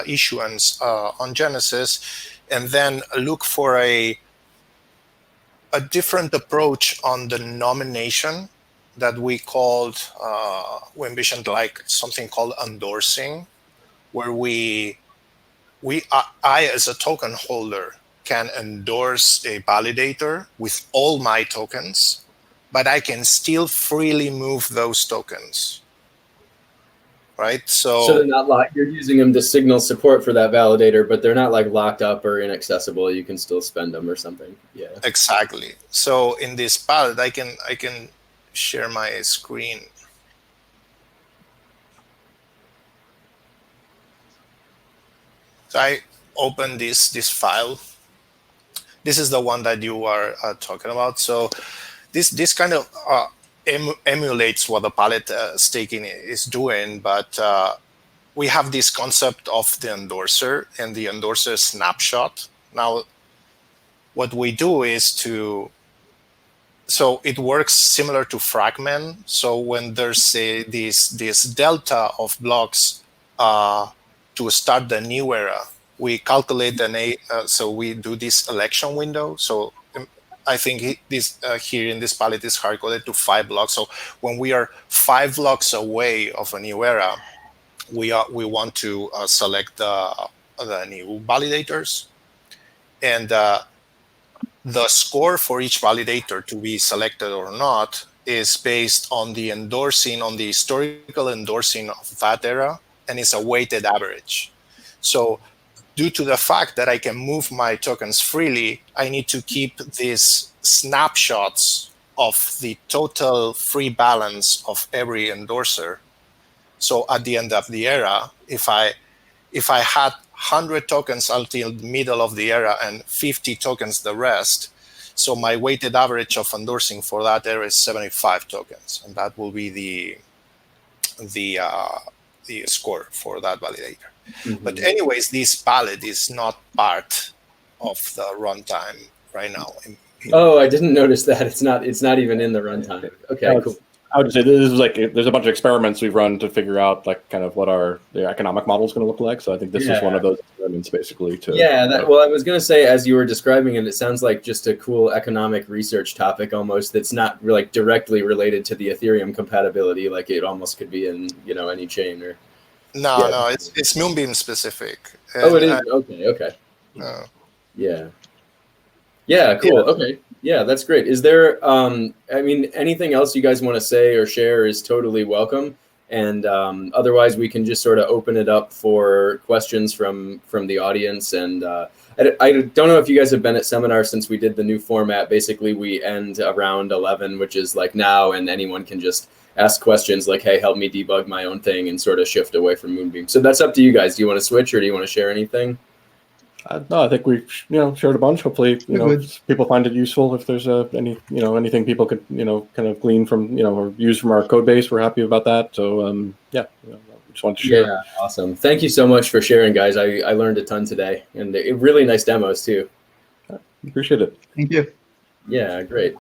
issuance on Genesis, and then look for a different approach on the nomination that we envisioned like something called endorsing, where I as a token holder can endorse a validator with all my tokens, but I can still freely move those tokens. Right, so they're not locked. You're using them to signal support for that validator, but they're not like locked up or inaccessible. You can still spend them or something. Yeah, exactly. So in this palette, I can share my screen. So I open this file. This is the one that you are talking about. So this kind of emulates what the pallet staking is doing, but we have this concept of the endorser and the endorser snapshot. Now, what we do is so it works similar to Fragment. So when there's this delta of blocks to start the new era, we calculate so we do this election window. So I think this here in this palette is hard-coded to 5 blocks. So when we are 5 blocks away of a new era, we want to select the new validators, and the score for each validator to be selected or not is based on the historical endorsing of that era, and it's a weighted average. So due to the fact that I can move my tokens freely, I need to keep these snapshots of the total free balance of every endorser. So at the end of the era, if I had 100 tokens until the middle of the era and 50 tokens the rest, so my weighted average of endorsing for that era is 75 tokens, and that will be the score for that validator. Mm-hmm. But anyways, this palette is not part of the runtime right now. Oh, I didn't notice that. It's not even in the runtime. Okay, cool. I would say this is like, there's a bunch of experiments we've run to figure out like kind of what the economic model is going to look like. So I think this is one of those experiments basically to. Well, I was going to say, as you were describing it, it sounds like just a cool economic research topic almost that's not like directly related to the Ethereum compatibility. Like it almost could be in, any chain or. No, it's Moonbeam specific. Oh, it is. Okay. Yeah, cool. Yeah. Okay. Yeah, that's great. Is there, anything else you guys want to say or share is totally welcome. And otherwise, we can just sort of open it up for questions from the audience. And I don't know if you guys have been at seminar since we did the new format. Basically, we end around 11, which is like now, and anyone can just ask questions like, hey, help me debug my own thing and sort of shift away from Moonbeam. So that's up to you guys. Do you want to switch or do you want to share anything? No, I think we've shared a bunch. Hopefully, people find it useful. If there's anything people could kind of glean from or use from our code base, we're happy about that. So just want to share. Yeah, awesome. Thank you so much for sharing, guys. I learned a ton today, and really nice demos too. Appreciate it. Thank you. Yeah, great.